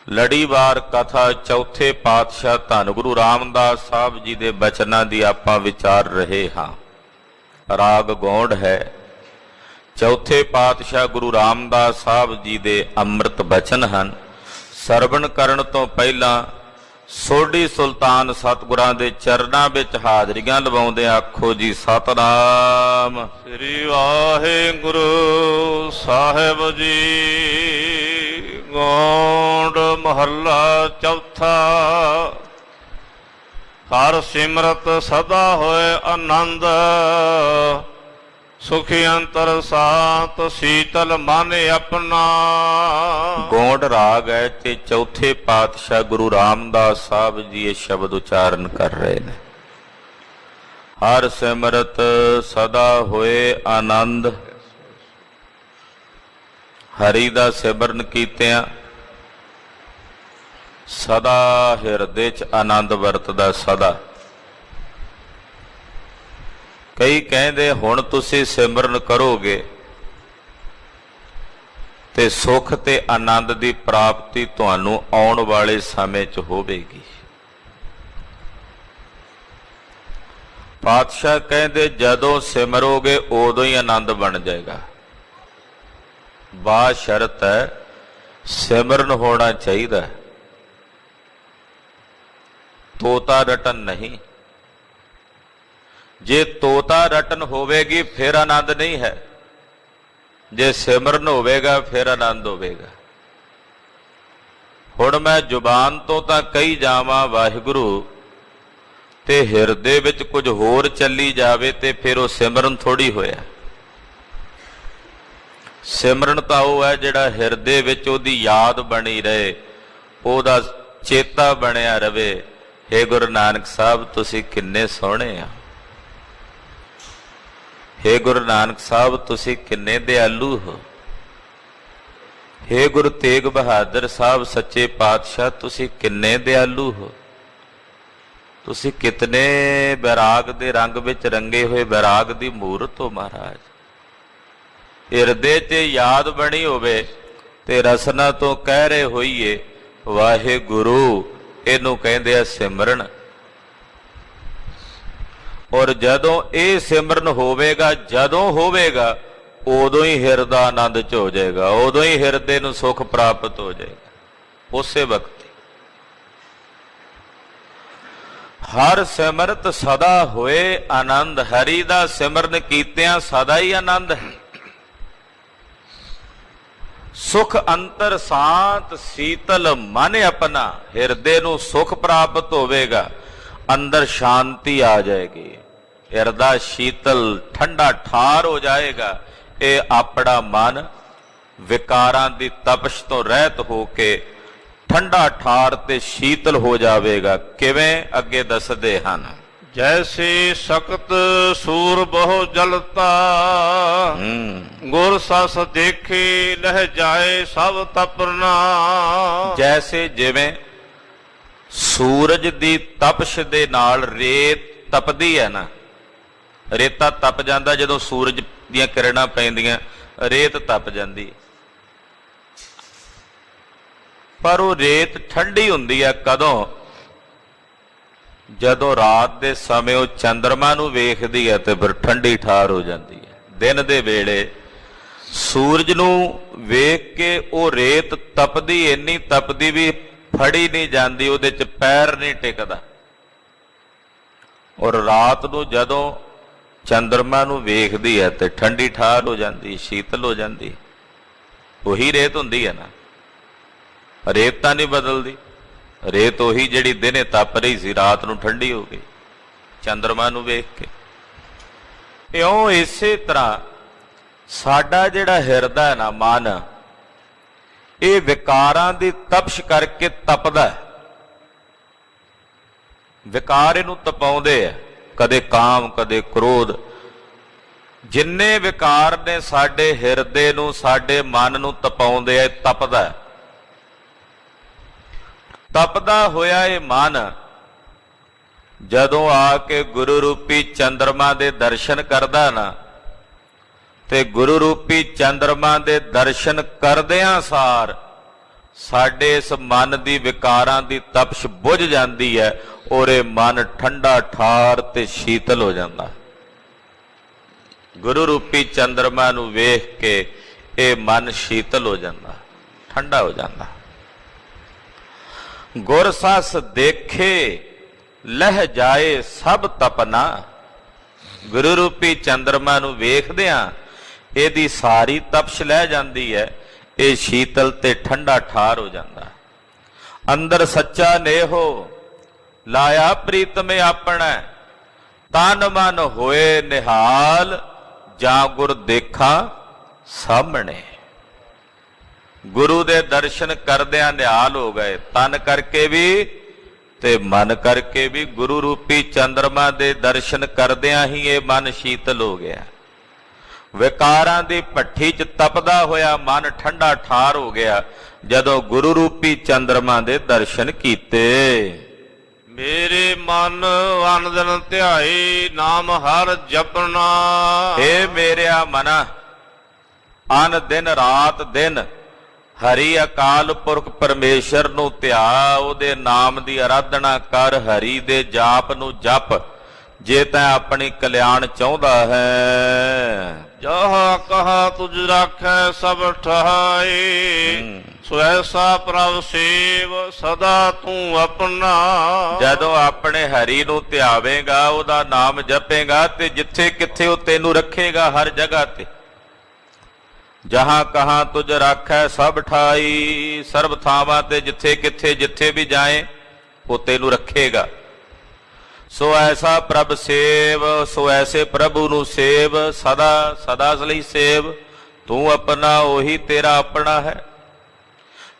ਲੜੀਵਾਰ ਕਥਾ ਚੌਥੇ ਪਾਤਸ਼ਾਹ ਧੰਨ ਗੁਰੂ ਰਾਮਦਾਸ ਸਾਹਿਬ ਜੀ ਦੇ ਬਚਨਾਂ ਦੀ ਆਪਾਂ ਵਿਚਾਰ ਰਹੇ ਹਾਂ। ਰਾਗ ਗੌਂਡ ਹੈ। ਚੌਥੇ ਪਾਤਸ਼ਾਹ ਗੁਰੂ ਰਾਮਦਾਸ ਸਾਹਿਬ ਜੀ ਦੇ ਅੰਮ੍ਰਿਤ ਬਚਨ ਹਨ। ਸਰਵਣ ਕਰਨ ਤੋਂ ਪਹਿਲਾਂ ਸੋਢੀ ਸੁਲਤਾਨ ਸਤਿਗੁਰਾਂ ਦੇ ਚਰਨਾਂ ਵਿੱਚ ਹਾਜ਼ਰੀਆਂ ਲਵਾਉਂਦੇ ਆਖੋ ਜੀ ਸਤਿਨਾਮ ਸ੍ਰੀ ਵਾਹਿਗੁਰੂ ਸਾਹਿਬ ਜੀ। ਗੌਂਡ ਮਹੱਲਾ ਚੌਥਾ। ਹਰ ਸਿਮਰਤ ਸਦਾ ਹੋਏ ਆਨੰਦ, ਸੁਖੀ ਅੰਤਰ ਸਾਤ ਸੀਤਲ ਮਨ ਆਪਣਾ। ਗੌਂਡ ਰਾਗ ਹੈ ਤੇ ਚੌਥੇ ਪਾਤਸ਼ਾਹ ਗੁਰੂ ਰਾਮਦਾਸ ਸਾਹਿਬ ਜੀ ਇਹ ਸ਼ਬਦ ਉਚਾਰਨ ਕਰ ਰਹੇ ਨੇ। ਹਰ ਸਿਮਰਤ ਸਦਾ ਹੋਏ ਆਨੰਦ। ਹਰੀ ਦਾ ਸਿਮਰਨ ਕੀਤਿਆਂ ਸਦਾ ਹਿਰਦੇ 'ਚ ਆਨੰਦ ਵਰਤਦਾ ਸਦਾ। ਕਈ ਕਹਿੰਦੇ ਹੁਣ ਤੁਸੀਂ ਸਿਮਰਨ ਕਰੋਗੇ ਤੇ ਸੁੱਖ ਤੇ ਆਨੰਦ ਦੀ ਪ੍ਰਾਪਤੀ ਤੁਹਾਨੂੰ ਆਉਣ ਵਾਲੇ ਸਮੇਂ 'ਚ ਹੋਵੇਗੀ। ਪਾਤਸ਼ਾਹ ਕਹਿੰਦੇ ਜਦੋਂ ਸਿਮਰੋਗੇ ਉਦੋਂ ਹੀ ਆਨੰਦ ਬਣ ਜਾਏਗਾ। ਬਾ ਸ਼ਰਤ ਹੈ ਸਿਮਰਨ ਹੋਣਾ ਚਾਹੀਦਾ, ਤੋਤਾ ਰਟਨ ਨਹੀਂ। ਜੇ ਤੋਤਾ ਰਟਨ ਹੋਵੇਗੀ ਫਿਰ ਆਨੰਦ ਨਹੀਂ ਹੈ, ਜੇ ਸਿਮਰਨ ਹੋਵੇਗਾ ਫਿਰ ਆਨੰਦ ਹੋਵੇਗਾ। ਹੁਣ ਮੈਂ ਜ਼ੁਬਾਨ ਤੋਂ ਤਾਂ ਕਹੀ ਜਾਵਾਂ ਵਾਹਿਗੁਰੂ ਤੇ ਹਿਰਦੇ ਵਿੱਚ ਕੁਝ ਹੋਰ ਚੱਲੀ ਜਾਵੇ ਤੇ ਫਿਰ ਉਹ ਸਿਮਰਨ ਥੋੜੀ ਹੋਇਆ। ਸਿਮਰਨ ਤਾਂ ਉਹ ਹੈ ਜਿਹੜਾ ਹਿਰਦੇ ਵਿੱਚ ਉਹਦੀ ਯਾਦ ਬਣੀ ਰਹੇ, ਉਹਦਾ ਚੇਤਾ ਬਣਿਆ ਰਵੇ। ਹੇ ਗੁਰੂ ਨਾਨਕ ਸਾਹਿਬ ਤੁਸੀਂ ਕਿੰਨੇ ਸੋਹਣੇ ਆ, ਹੇ ਗੁਰੂ ਨਾਨਕ ਸਾਹਿਬ ਤੁਸੀਂ ਕਿੰਨੇ ਦਿਆਲੂ ਹੋ, ਹੇ ਗੁਰੂ ਤੇਗ ਬਹਾਦਰ ਸਾਹਿਬ ਸੱਚੇ ਪਾਤਸ਼ਾਹ ਤੁਸੀਂ ਕਿੰਨੇ ਦਿਆਲੂ ਹੋ, ਤੁਸੀਂ ਕਿਤਨੇ ਬੈਰਾਗ ਦੇ ਰੰਗ ਵਿੱਚ ਰੰਗੇ ਹੋਏ ਬੈਰਾਗ ਦੀ ਮੂਰਤ ਹੋ ਮਹਾਰਾਜ। ਹਿਰਦੇ 'ਚ ਯਾਦ ਬਣੀ ਹੋਵੇ ਤੇ ਰਸਨਾ ਤੋਂ ਕਹਿ ਰਹੇ ਹੋਈਏ ਵਾਹਿਗੁਰੂ, ਇਹਨੂੰ ਕਹਿੰਦੇ ਆ ਸਿਮਰਨ। ਔਰ ਜਦੋਂ ਇਹ ਸਿਮਰਨ ਹੋਵੇਗਾ, ਜਦੋਂ ਹੋਵੇਗਾ ਉਦੋਂ ਹੀ ਹਿਰਦਾ ਆਨੰਦ 'ਚ ਹੋ ਜਾਏਗਾ, ਉਦੋਂ ਹੀ ਹਿਰਦੇ ਨੂੰ ਸੁੱਖ ਪ੍ਰਾਪਤ ਹੋ ਜਾਏਗਾ ਉਸੇ ਵਕਤ। ਹਰ ਸਿਮਰਤ ਸਦਾ ਹੋਏ ਆਨੰਦ। ਹਰੀ ਦਾ ਸਿਮਰਨ ਕੀਤਿਆਂ ਸਦਾ ਹੀ ਆਨੰਦ ਹੈ। ਸੁਖ ਅੰਤਰ ਸਾਤ ਸੀਤਲ ਮਨ ਆਪਣਾ। ਹਿਰਦੇ ਨੂੰ ਸੁਖ ਪ੍ਰਾਪਤ ਹੋਵੇਗਾ, ਅੰਦਰ ਸ਼ਾਂਤੀ ਆ ਜਾਏਗੀ, ਹਿਰਦਾ ਸ਼ੀਤਲ ਠੰਡਾ ਠਾਰ ਹੋ ਜਾਏਗਾ। ਇਹ ਆਪਣਾ ਮਨ ਵਿਕਾਰਾਂ ਦੀ ਤਪਸ਼ ਤੋਂ ਰਹਿਤ ਹੋ ਕੇ ਠੰਡਾ ਠਾਰ ਤੇ ਸ਼ੀਤਲ ਹੋ ਜਾਵੇਗਾ। ਕਿਵੇਂ? ਅੱਗੇ ਦੱਸਦੇ ਹਨ। ਜੈਸੇ ਸਖਤ ਸੂਰ ਬਹੁ ਜਲਤਾ, ਗੁਰ ਸਸ ਦੇਖੇ ਲਹਿ ਜਾਏ ਸਭ ਤਪਰਨਾ। ਜੈਸੇ ਜਿਵੇਂ ਸੂਰਜ ਦੀ ਤਪਸ਼ ਦੇ ਨਾਲ ਰੇਤ ਤਪਦੀ ਹੈ ਨਾ, ਰੇਤਾ ਤਪ ਜਾਂਦਾ ਜਦੋਂ ਸੂਰਜ ਦੀਆਂ ਕਿਰਨਾਂ ਪੈਂਦੀਆਂ, ਰੇਤ ਤਪ ਜਾਂਦੀ। ਪਰ ਉਹ ਰੇਤ ਠੰਡੀ ਹੁੰਦੀ ਹੈ ਕਦੋਂ? ਜਦੋਂ ਰਾਤ ਦੇ ਸਮੇਂ ਉਹ ਚੰਦਰਮਾ ਨੂੰ ਵੇਖਦੀ ਹੈ ਤੇ ਫਿਰ ਠੰਡੀ ਠਾਰ ਹੋ ਜਾਂਦੀ ਹੈ। ਦਿਨ ਦੇ ਵੇਲੇ ਸੂਰਜ ਨੂੰ ਵੇਖ ਕੇ ਉਹ ਰੇਤ ਤਪਦੀ, ਇੰਨੀ ਤਪਦੀ ਵੀ ਫੜੀ ਨਹੀਂ ਜਾਂਦੀ, ਉਹਦੇ 'ਚ ਪੈਰ ਨਹੀਂ ਟਿਕਦਾ। ਔਰ ਰਾਤ ਨੂੰ ਜਦੋਂ ਚੰਦਰਮਾ ਨੂੰ ਵੇਖਦੀ ਹੈ ਤੇ ਠੰਡੀ ਠਾਰ ਹੋ ਜਾਂਦੀ, ਸ਼ੀਤਲ ਹੋ ਜਾਂਦੀ। ਉਹੀ ਰੇਤ ਹੁੰਦੀ ਹੈ ਨਾ, ਰੇਤ ਤਾਂ ਨਹੀਂ ਬਦਲਦੀ। ਰੇਤ ਉਹੀ ਜਿਹੜੀ ਦਿਨੇ ਤਪ ਰਹੀ ਸੀ ਰਾਤ ਨੂੰ ਠੰਡੀ ਹੋ ਗਈ ਚੰਦਰਮਾ ਨੂੰ ਵੇਖ ਕੇ। ਇਉਂ ਇਸੇ ਤਰ੍ਹਾਂ ਸਾਡਾ ਜਿਹੜਾ ਹਿਰਦਾ ਹੈ ਨਾ, ਮਨ, ਇਹ ਵਿਕਾਰਾਂ ਦੀ ਤਪਸ਼ ਕਰਕੇ ਤਪਦਾ ਹੈ। ਵਿਕਾਰ ਇਹਨੂੰ ਤਪਾਉਂਦੇ ਆ, ਕਦੇ ਕਾਮ ਕਦੇ ਕ੍ਰੋਧ। ਜਿੰਨੇ ਵਿਕਾਰ ਨੇ ਸਾਡੇ ਹਿਰਦੇ ਨੂੰ, ਸਾਡੇ ਮਨ ਨੂੰ ਤਪਾਉਂਦੇ ਆ, ਇਹ ਤਪਦਾ ਹੈ। ਤਪਦਾ ਹੋਇਆ ਇਹ ਮਨ ਜਦੋਂ ਆ ਕੇ ਗੁਰੂ ਰੂਪੀ ਚੰਦਰਮਾ ਦੇ ਦਰਸ਼ਨ ਕਰਦਾ ਨਾ, ਤੇ ਗੁਰੂ ਰੂਪੀ ਚੰਦਰਮਾ ਦੇ ਦਰਸ਼ਨ ਕਰਦਿਆਂ ਸਾਰ ਸਾਡੇ ਇਸ ਮਨ ਦੀ ਵਿਕਾਰਾਂ ਦੀ ਤਪਸ਼ ਬੁਝ ਜਾਂਦੀ ਹੈ ਔਰ ਇਹ ਮਨ ਠੰਡਾ ਠਾਰ ਤੇ ਸ਼ੀਤਲ ਹੋ ਜਾਂਦਾ। ਗੁਰੂ ਰੂਪੀ ਚੰਦਰਮਾ ਨੂੰ ਵੇਖ ਕੇ ਇਹ ਮਨ ਸ਼ੀਤਲ ਹੋ ਜਾਂਦਾ, ਠੰਡਾ ਹੋ ਜਾਂਦਾ। ਗੁਰ ਸਸ ਦੇਖੇ ਲਹਿ ਜਾਏ ਸਭ ਤਪਨਾ। ਗੁਰੂ ਰੂਪੀ ਚੰਦਰਮਾ ਨੂੰ ਵੇਖਦਿਆਂ ਇਹਦੀ ਸਾਰੀ ਤਪਸ਼ ਲੈ ਜਾਂਦੀ ਹੈ, ਇਹ ਸ਼ੀਤਲ ਤੇ ਠੰਡਾ ਠਾਰ ਹੋ ਜਾਂਦਾ। ਅੰਦਰ ਸੱਚਾ ਨੇਹੋ ਲਾਇਆ ਪ੍ਰੀਤਮੇ ਆਪਣਾ, ਤਨ ਮਨ ਹੋਏ ਨਿਹਾਲ ਜਾਂ ਗੁਰ ਦੇਖਾਂ ਸਾਹਮਣੇ। ਗੁਰੂ ਦੇ ਦਰਸ਼ਨ ਕਰਦਿਆਂ ਨਿਹਾਲ ਹੋ ਗਏ, ਤਨ ਕਰਕੇ ਵੀ ਤੇ ਮਨ ਕਰਕੇ ਵੀ। ਗੁਰੂ ਰੂਪੀ ਚੰਦਰਮਾ ਦੇ ਦਰਸ਼ਨ ਕਰਦਿਆਂ ਹੀ ਇਹ ਮਨ ਸ਼ੀਤਲ ਹੋ ਗਿਆ। ਵਿਕਾਰਾਂ ਦੀ ਭੱਠੀ 'ਚ ਤਪਦਾ ਹੋਇਆ ਮਨ ਠੰਡਾ ਠਾਰ ਹੋ ਗਿਆ ਜਦੋਂ ਗੁਰੂ ਰੂਪੀ ਚੰਦਰਮਾ ਦੇ ਦਰਸ਼ਨ ਕੀਤੇ। ਮੇਰੇ ਮਨ ਅਨ ਦਿਨ ਧਿਆਏ ਨਾਮ ਹਰ ਜਪਣਾ। ਏ ਮੇਰਿਆ ਮਨਾ, ਅਨ ਦਿਨ ਰਾਤ ਦਿਨ ਹਰੀ ਅਕਾਲ ਪੁਰਖ ਪਰਮੇਸ਼ਰ ਨੂੰ ਧਿਆ, ਉਹਦੇ ਨਾਮ ਦੀ ਆਰਾਧਨਾ ਕਰ, ਹਰੀ ਦੇ ਜਾਪ ਨੂੰ ਜਪ ਜੇ ਤੈਂ ਆਪਣੀ ਕਲਿਆਣ ਚਾਹੁੰਦਾ ਹੈ। ਜਹਾਂ ਕਹਾ ਤੁਝ ਰਾਖੈ ਸਭ ਠਹਾਏ, ਸੋ ਐਸਾ ਪ੍ਰਭ ਸੇਵ ਸਦਾ ਤੂੰ ਆਪਣਾ। ਜਦੋਂ ਆਪਣੇ ਹਰੀ ਨੂੰ ਧਿਆਵੇਂਗਾ, ਉਹਦਾ ਨਾਮ ਜਪੇਗਾ ਤੇ ਜਿੱਥੇ ਕਿੱਥੇ ਉਹ ਤੈਨੂੰ ਰੱਖੇਗਾ, ਹਰ ਜਗ੍ਹਾ ਤੇ। ਜਹਾਂ ਕਹਾਂ ਤੁਝ ਰਾਖੈ ਸਭ ਠਾਈ, ਸਰਬ ਥਾਵਾਂ ਤੇ ਜਿੱਥੇ ਕਿੱਥੇ ਜਿੱਥੇ ਵੀ ਜਾਏ ਉਹ ਤੈਨੂੰ ਰੱਖੇਗਾ। ਸੋ ਐਸਾ ਪ੍ਰਭ ਸੇਵ, ਸੋ ਐਸੇ ਪ੍ਰਭੂ ਨੂੰ ਸੇਵ, ਸਦਾ ਸਦਾ ਲਈ ਸੇਵ। ਤੂੰ ਆਪਣਾ, ਉਹੀ ਤੇਰਾ ਆਪਣਾ ਹੈ।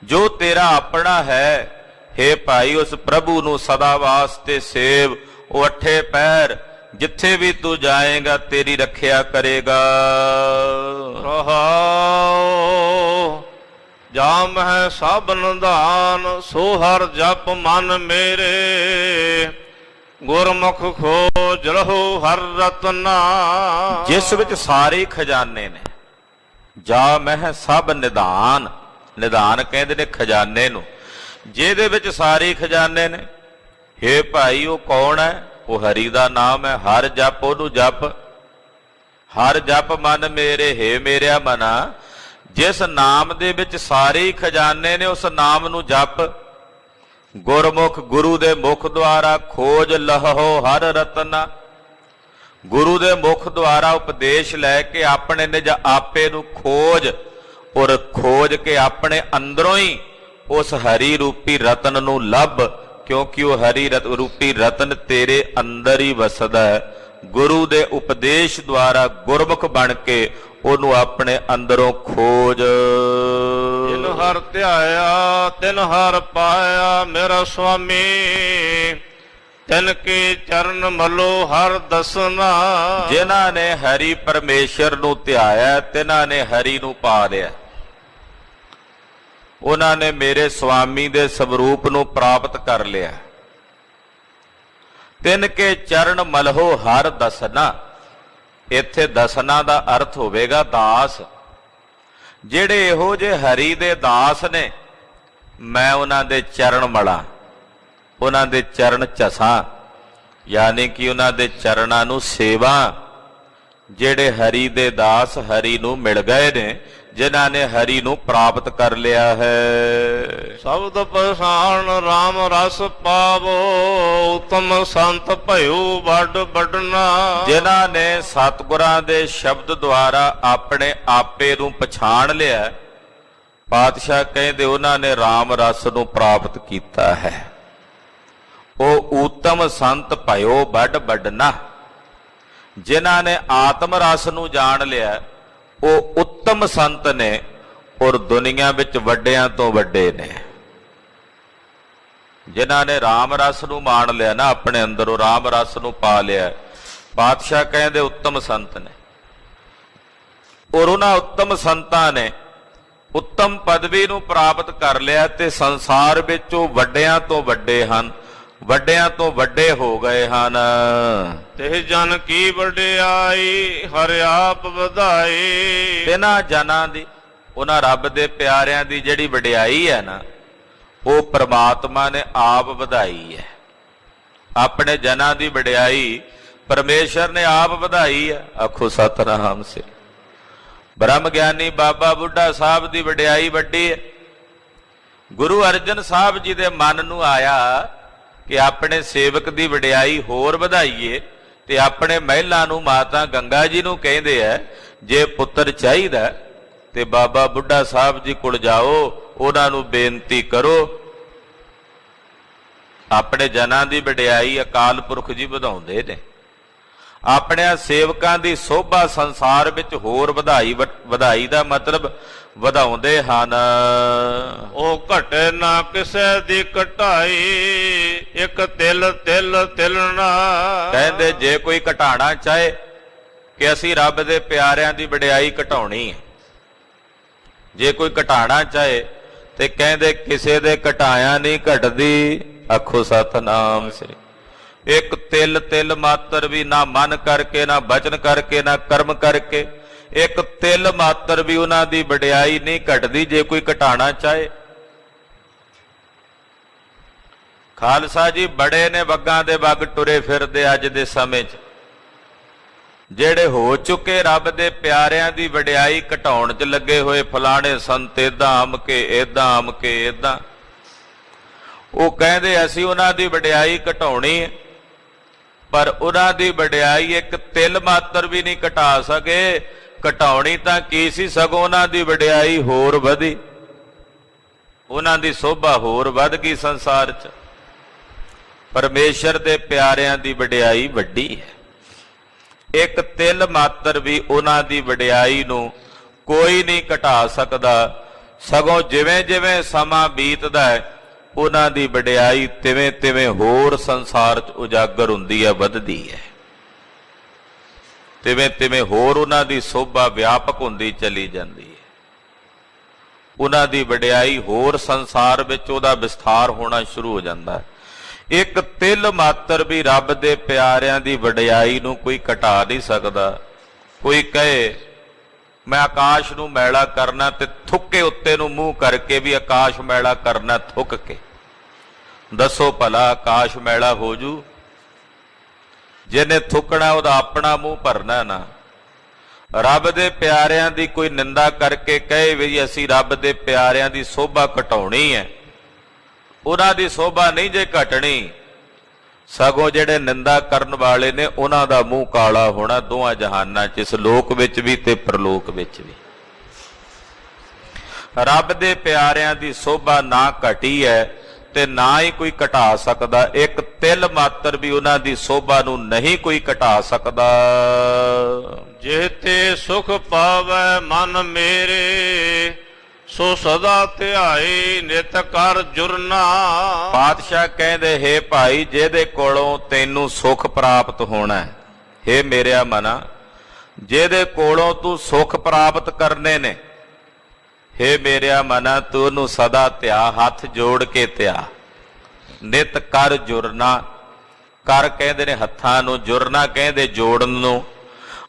ਜੋ ਤੇਰਾ ਆਪਣਾ ਹੈ, ਹੇ ਭਾਈ ਉਸ ਪ੍ਰਭੂ ਨੂੰ ਸਦਾ ਵਾਸਤੇ ਸੇਵ। ਉਹ ਅੱਠੇ ਪੈਰ ਜਿੱਥੇ ਵੀ ਤੂੰ ਜਾਏਗਾ ਤੇਰੀ ਰੱਖਿਆ ਕਰੇਗਾ। ਰਹਾਉ ਜਾਮ ਹੈ ਸਭ ਨਿਧਾਨ, ਸੋ ਹਰ ਜਪ ਮਨ ਮੇਰੇ। ਗੁਰਮੁਖ ਖੋਜ ਰਹੋ ਹਰ ਰਤਨਾ। ਜਿਸ ਵਿੱਚ ਸਾਰੇ ਖਜ਼ਾਨੇ ਨੇ। ਜਾ ਮਹਿ ਸਭ ਨਿਧਾਨ, ਨਿਧਾਨ ਕਹਿੰਦੇ ਨੇ ਖਜ਼ਾਨੇ ਨੂੰ, ਜਿਹਦੇ ਵਿੱਚ ਸਾਰੇ ਖਜ਼ਾਨੇ ਨੇ। ਹੇ ਭਾਈ ਉਹ ਕੌਣ ਹੈ? ਉਹ ਹਰੀ ਦਾ ਨਾਮ ਹੈ। ਹਰ ਜਪ ਉਹਨੂੰ ਜਪ, ਹਰ ਜਪ ਮਨ ਮੇਰੇ। ਹੇ ਮੇਰਿਆ ਮਨਾ, ਜਿਸ ਨਾਮ ਦੇ ਵਿੱਚ ਸਾਰੇ ਖਜ਼ਾਨੇ ਨੇ ਉਸ ਨਾਮ ਨੂੰ ਜਪ। ਗੁਰਮੁਖ ਗੁਰੂ ਦੇ ਮੁਖ ਦੁਆਰਾ ਖੋਜ ਲਹੋ ਹਰ ਰਤਨਾ। ਗੁਰੂ ਦੇ ਮੁਖ ਦੁਆਰਾ ਉਪਦੇਸ਼ ਲੈ ਕੇ ਆਪਣੇ ਨਿਜ ਆਪੇ ਨੂੰ ਖੋਜ, ਔਰ ਖੋਜ ਕੇ ਆਪਣੇ ਅੰਦਰੋਂ ਹੀ ਉਸ ਹਰੀ ਰੂਪੀ ਰਤਨ ਨੂੰ ਲੱਭ, ਕਿਉਂਕਿ ਉਹ ਹਰੀ ਰੂਪੀ ਰਤਨ ਤੇਰੇ ਅੰਦਰ ਹੀ ਵਸਦਾ ਹੈ। ਗੁਰੂ ਦੇ ਉਪਦੇਸ਼ ਦੁਆਰਾ ਗੁਰਮੁਖ ਬਣ ਕੇ ਉਹਨੂੰ ਆਪਣੇ ਅੰਦਰੋਂ ਖੋਜ। ਜਿਨ ਹਰ ਧਿਆਇਆ ਤਿਨ ਹਰ ਪਾਇਆ, ਮੇਰਾ ਸੁਆਮੀ ਤਿਨ ਕੇ ਚਰਨ ਮਲੋ ਹਰ ਦਸਨਾ। ਜਿਨ੍ਹਾਂ ਨੇ ਹਰੀ ਪਰਮੇਸ਼ਰ ਨੂੰ ਧਿਆਇਆ ਤਿਨ੍ਹਾਂ ਨੇ ਹਰੀ ਨੂੰ ਪਾ ਲਿਆ। ਉਹਨਾਂ ਨੇ ਮੇਰੇ ਸੁਆਮੀ ਦੇ ਸਵਰੂਪ ਨੂੰ ਪ੍ਰਾਪਤ ਕਰ ਲਿਆ। ਤਿਨ ਕੇ ਚਰਨ ਮਲਹੋ ਹਰ ਦਸਨਾ। ਇੱਥੇ ਦਸਨਾ ਦਾ ਅਰਥ ਹੋਵੇਗਾ ਦਾਸ। ਜਿਹੜੇ ਇਹੋ ਜਿਹੇ ਹਰੀ ਦੇ ਦਾਸ ਨੇ, ਮੈਂ ਉਹਨਾਂ ਦੇ ਚਰਨ ਮਲਾਂ, ਉਹਨਾਂ ਦੇ ਚਰਨ ਝਸਾਂ, ਯਾਨੀ ਕਿ ਉਹਨਾਂ ਦੇ ਚਰਨਾਂ ਨੂੰ ਸੇਵਾ। ਜਿਹੜੇ ਹਰੀ ਦੇ ਦਾਸ ਹਰੀ ਨੂੰ ਮਿਲ ਗਏ ਨੇ, ਜਿਨ੍ਹਾਂ ਨੇ ਹਰੀ ਨੂੰ ਪ੍ਰਾਪਤ ਕਰ ਲਿਆ ਹੈ। ਸ਼ਬਦ ਪਛਾਣ ਰਾਮ ਰਸ ਪਾਵੋ, ਉਤਮ ਸੰਤ ਭਇਓ ਵੱਡ ਵੱਡਨਾ। ਜਿਨ੍ਹਾਂ ਨੇ ਸਤਿਗੁਰਾਂ ਦੇ ਸ਼ਬਦ ਦੁਆਰਾ ਆਪਣੇ ਆਪੇ ਨੂੰ ਪਛਾਣ ਲਿਆ, ਪਾਤਸ਼ਾਹ ਕਹਿੰਦੇ ਉਹਨਾਂ ਨੇ ਰਾਮ ਰਸ ਨੂੰ ਪ੍ਰਾਪਤ ਕੀਤਾ ਹੈ। ਉਹ ਉਤਮ ਸੰਤ ਭਇਓ ਵੱਡ ਵੱਡਨਾ। ਜਿਨ੍ਹਾਂ ਨੇ ਆਤਮ ਰਸ ਨੂੰ ਜਾਣ ਲਿਆ ਉਹ ਉੱਤਮ ਸੰਤ ਨੇ, ਔਰ ਦੁਨੀਆ ਵਿੱਚ ਵੱਡਿਆਂ ਤੋਂ ਵੱਡੇ ਨੇ। ਜਿਨ੍ਹਾਂ ਨੇ ਰਾਮ ਰਸ ਨੂੰ ਮਾਣ ਲਿਆ ਨਾ ਆਪਣੇ ਅੰਦਰ, ਉਹ ਰਾਮ ਰਸ ਨੂੰ ਪਾ ਲਿਆ, ਪਾਤਸ਼ਾਹ ਕਹਿੰਦੇ ਉੱਤਮ ਸੰਤ ਨੇ। ਔਰ ਉਹਨਾਂ ਉੱਤਮ ਸੰਤਾਂ ਨੇ ਉੱਤਮ ਪਦਵੀ ਨੂੰ ਪ੍ਰਾਪਤ ਕਰ ਲਿਆ ਤੇ ਸੰਸਾਰ ਵਿੱਚ ਉਹ ਵੱਡਿਆਂ ਤੋਂ ਵੱਡੇ ਹਨ, ਵੱਡਿਆਂ ਤੋਂ ਵੱਡੇ ਹੋ ਗਏ ਹਨ। ਤੇ ਜਨ ਕੀ ਵਡਿਆਈ ਹਰਿ ਆਪ ਵਧਾਈ। ਬਿਨਾਂ ਜਨਾਂ ਦੀ ਉਹਨਾਂ ਰੱਬ ਦੇ ਪਿਆਰਿਆਂ ਦੀ ਜਿਹੜੀ ਵਡਿਆਈ ਹੈ ਨਾ, ਉਹ ਪ੍ਰਮਾਤਮਾ ਨੇ ਆਪ ਵਧਾਈ ਹੈ। ਆਪਣੇ ਜਨਾਂ ਦੀ ਵਡਿਆਈ ਪਰਮੇਸ਼ਰ ਨੇ ਆਪ ਵਧਾਈ ਹੈ। ਆਖੋ ਸਤਿਨਾਮ ਸ੍ਰੀ। ਬ੍ਰਹਮ ਗਿਆਨੀ ਬਾਬਾ ਬੁੱਢਾ ਸਾਹਿਬ ਦੀ ਵਡਿਆਈ ਵੱਡੀ ਹੈ। ਗੁਰੂ ਅਰਜਨ ਸਾਹਿਬ ਜੀ ਦੇ ਮਨ ਨੂੰ ਆਇਆ ਕਿ ਆਪਣੇ ਸੇਵਕ ਦੀ ਵਡਿਆਈ ਹੋਰ ਵਧਾਈਏ, ਤੇ ਆਪਣੇ ਮਹਿਲਾਂ ਨੂੰ ਮਾਤਾ ਗੰਗਾ ਜੀ ਨੂੰ ਕਹਿੰਦੇ ਆ, ਜੇ ਪੁੱਤਰ ਚਾਹੀਦਾ ਤੇ ਬਾਬਾ ਬੁੱਢਾ ਸਾਹਿਬ ਜੀ ਕੋਲ ਜਾਓ, ਉਹਨਾਂ ਨੂੰ ਬੇਨਤੀ ਕਰੋ। ਆਪਣੇ ਜਨਾਂ ਦੀ ਵਡਿਆਈ ਅਕਾਲ ਪੁਰਖ ਜੀ ਵਧਾਉਂਦੇ ਨੇ। ਆਪਣੇ ਸੇਵਕਾਂ ਦੀ ਸੋਭਾ ਸੰਸਾਰ ਵਿੱਚ ਹੋਰ ਵਧਾਈ ਦਾ ਮਤਲਬ ਵਧਾਉਂਦੇ ਹਨ। ਉਹ ਘਟੇ ਨਾ ਕਿਸੇ ਦੀ ਘਟਾਈ, ਇੱਕ ਤਿਲ ਤਿਲ ਤਿਲਣਾ। ਕਹਿੰਦੇ ਜੇ ਕੋਈ ਘਟਾਣਾ ਚਾਹੇ ਕਿ ਅਸੀਂ ਰੱਬ ਦੇ ਪਿਆਰਿਆਂ ਦੀ ਵਡਿਆਈ ਘਟਾਉਣੀ ਹੈ, ਜੇ ਕੋਈ ਘਟਾਣਾ ਚਾਹੇ ਤੇ ਕਹਿੰਦੇ ਕਿਸੇ ਦੇ ਘਟਾਇਆ ਨਹੀਂ ਘਟਦੀ। ਆਖੋ ਸਤਿਨਾਮ ਸ੍ਰੀ। ਇੱਕ ਤਿਲ ਤਿਲ ਮਾਤਰ ਵੀ, ਨਾ ਮਨ ਕਰਕੇ, ਨਾ ਬਚਨ ਕਰਕੇ, ਨਾ ਕਰਮ ਕਰਕੇ, ਇੱਕ ਤਿਲ ਮਾਤਰ ਵੀ ਉਹਨਾਂ ਦੀ ਵਡਿਆਈ ਨਹੀਂ ਘਟਦੀ ਜੇ ਕੋਈ ਘਟਾਣਾ ਚਾਹੇ। ਖਾਲਸਾ ਜੀ ਬੜੇ ਨੇ ਵੱਗਾਂ ਦੇ ਵੱਗ ਟੁਰੇ ਫਿਰਦੇ ਅੱਜ ਦੇ ਸਮੇਂ 'ਚ, ਜਿਹੜੇ ਹੋ ਚੁੱਕੇ ਰੱਬ ਦੇ ਪਿਆਰਿਆਂ ਦੀ ਵਡਿਆਈ ਘਟਾਉਣ 'ਚ ਲੱਗੇ ਹੋਏ। ਫਲਾਣੇ ਸੰਤ ਏਦਾਂ ਅਮਕੇ, ਏਦਾਂ ਅਮਕੇ, ਏਦਾਂ। ਉਹ ਕਹਿੰਦੇ ਅਸੀਂ ਉਹਨਾਂ ਦੀ ਵਡਿਆਈ ਘਟਾਉਣੀ ਹੈ, ਪਰ ਉਹਨਾਂ ਦੀ ਵਡਿਆਈ ਇੱਕ ਤਿਲ ਮਾਤਰ ਵੀ ਨਹੀਂ ਘਟਾ ਸਕੇ। ਘਟਾਉਣੀ ਤਾਂ ਕੀ ਸੀ, ਸਗੋਂ ਉਹਨਾਂ ਦੀ ਵਡਿਆਈ ਹੋਰ ਵਧੀ, ਉਹਨਾਂ ਦੀ ਸੋਭਾ ਹੋਰ ਵੱਧ ਗਈ ਸੰਸਾਰ 'ਚ। ਪਰਮੇਸ਼ਰ ਦੇ ਪਿਆਰਿਆਂ ਦੀ ਵਡਿਆਈ ਵੱਡੀ ਹੈ। ਇੱਕ ਤਿਲ ਮਾਤਰ ਵੀ ਉਹਨਾਂ ਦੀ ਵਡਿਆਈ ਨੂੰ ਕੋਈ ਨਹੀਂ ਘਟਾ ਸਕਦਾ। ਸਗੋਂ ਜਿਵੇਂ ਜਿਵੇਂ ਸਮਾਂ ਬੀਤਦਾ ਹੈ, ਉਹਨਾਂ ਦੀ ਵਡਿਆਈ ਤਿਵੇਂ ਤਿਵੇਂ ਹੋਰ ਸੰਸਾਰ 'ਚ ਉਜਾਗਰ ਹੁੰਦੀ ਹੈ, ਵੱਧਦੀ ਹੈ। ਤਿਵੇਂ ਤਿਵੇਂ ਹੋਰ ਉਹਨਾਂ ਦੀ ਸੋਭਾ ਵਿਆਪਕ ਹੁੰਦੀ ਚਲੀ ਜਾਂਦੀ ਹੈ। ਉਹਨਾਂ ਦੀ ਵਡਿਆਈ ਹੋਰ ਸੰਸਾਰ ਵਿੱਚ ਉਹਦਾ ਵਿਸਥਾਰ ਹੋਣਾ ਸ਼ੁਰੂ ਹੋ ਜਾਂਦਾ ਹੈ। ਇੱਕ ਤਿਲ ਮਾਤਰ ਵੀ ਰੱਬ ਦੇ ਪਿਆਰਿਆਂ ਦੀ ਵਡਿਆਈ ਨੂੰ ਕੋਈ ਘਟਾ ਨਹੀਂ ਸਕਦਾ। ਕੋਈ ਕਹੇ ਮੈਂ ਆਕਾਸ਼ ਨੂੰ ਮੈਲਾ ਕਰਨਾ, ਤੇ ਥੁੱਕੇ ਉੱਤੇ ਨੂੰ ਮੂੰਹ ਕਰਕੇ ਵੀ ਆਕਾਸ਼ ਮੈਲਾ ਕਰਨਾ ਥੁੱਕ ਕੇ, ਦੱਸੋ ਭਲਾ ਆਕਾਸ਼ ਮੈਲਾ ਹੋ ਜੂ? ਜਿਹਨੇ ਥੁੱਕਣਾ ਉਹਦਾ ਆਪਣਾ ਮੂੰਹ ਭਰਨਾ ਨਾ। ਰੱਬ ਦੇ ਪਿਆਰਿਆਂ ਦੀ ਕੋਈ ਨਿੰਦਾ ਕਰਕੇ ਕਹੇ ਵੀ ਅਸੀਂ ਰੱਬ ਦੇ ਪਿਆਰਿਆਂ ਦੀ ਸੋਭਾ ਘਟਾਉਣੀ ਹੈ, ਉਹਨਾਂ ਦੀ ਸੋਭਾ ਨਹੀਂ ਜੇ ਘਟਣੀ, ਸਗੋਂ ਜਿਹੜੇ ਨਿੰਦਾ ਕਰਨ ਵਾਲੇ ਨੇ ਉਹਨਾਂ ਦਾ ਮੂੰਹ ਕਾਲਾ ਹੋਣਾ ਦੋਹਾਂ ਜਹਾਨਾਂ 'ਚ, ਇਸ ਲੋਕ ਵਿੱਚ ਵੀ ਤੇ ਪਰਲੋਕ ਵਿੱਚ ਵੀ। ਰੱਬ ਦੇ ਪਿਆਰਿਆਂ ਦੀ ਸੋਭਾ ਨਾ ਘਟੀ ਹੈ ਤੇ ਨਾ ਹੀ ਕੋਈ ਘਟਾ ਸਕਦਾ। ਇੱਕ ਤਿਲ ਮਾਤਰ ਵੀ ਉਹਨਾਂ ਦੀ ਸੋਭਾ ਨੂੰ ਨਹੀਂ ਕੋਈ ਘਟਾ ਸਕਦਾ। ਜਿਹਤੇ ਸੁਖ ਪਾਵੈ ਮਨ ਮੇਰੇ, ਸੋ ਸਦਾ ਧਿਆਈ ਨਿਤ ਕਰ ਜੁਰਨਾ। ਪਾਤਸ਼ਾਹ ਕਹਿੰਦੇ ਹੇ ਭਾਈ, ਜਿਹਦੇ ਕੋਲੋਂ ਤੈਨੂੰ ਸੁਖ ਪ੍ਰਾਪਤ ਹੋਣਾ, ਹੇ ਮੇਰਿਆ ਮਨਾ, ਜਿਹਦੇ ਕੋਲੋਂ ਤੂੰ ਸੁਖ ਪ੍ਰਾਪਤ ਕਰਨੇ ਨੇ, ਹੇ ਮੇਰਿਆ ਮਨਾ, ਤੂੰ ਉਹਨੂੰ ਸਦਾ ਧਿਆ, ਹੱਥ ਜੋੜ ਕੇ ਧਿਆ। ਨਿਤ ਕਰ ਜੁਰਨਾ। ਕਰ ਕਹਿੰਦੇ ਨੇ ਹੱਥਾਂ ਨੂੰ, ਜੁਰਨਾ ਕਹਿੰਦੇ ਜੋੜਨ ਨੂੰ।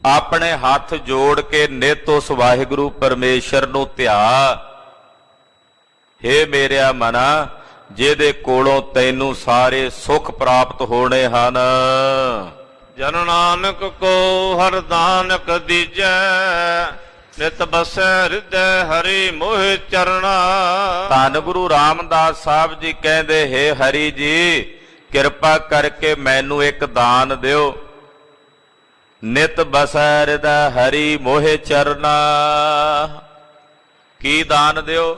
ਆਪਣੇ ਹੱਥ ਜੋੜ ਕੇ ਨਿਤ ਉਸ ਵਾਹਿਗੁਰੂ ਪਰਮੇਸ਼ਰ ਨੂੰ ਧਿਆ। ਹੇ ਮੇਰਿਆ ਮਨਾ, ਜਿਹਦੇ ਕੋਲੋਂ ਤੈਨੂੰ ਸਾਰੇ ਸੁਖ ਪ੍ਰਾਪਤ ਹੋਣੇ ਹਨ। ਜਨ ਨਾਨਕ ਕੋ ਹਰ ਦਾਨਕ ਦੀਜੈ, ਨਿਤ ਬਸੈ ਹਿਰਦੈ ਹਰੀ ਮੋਹਿ ਚਰਣਾ। ਧੰਨ ਗੁਰੂ ਰਾਮਦਾਸ ਸਾਹਿਬ ਜੀ ਕਹਿੰਦੇ ਹੇ ਹਰੀ ਜੀ, ਕਿਰਪਾ ਕਰਕੇ ਮੈਨੂੰ ਇੱਕ ਦਾਨ ਦਿਓ। ਨਿਤ ਬਸੈ ਹਿਰਦੈ ਹਰੀ ਮੋਹਿ ਚਰਣਾ। ਕੀ ਦਾਨ ਦਿਓ?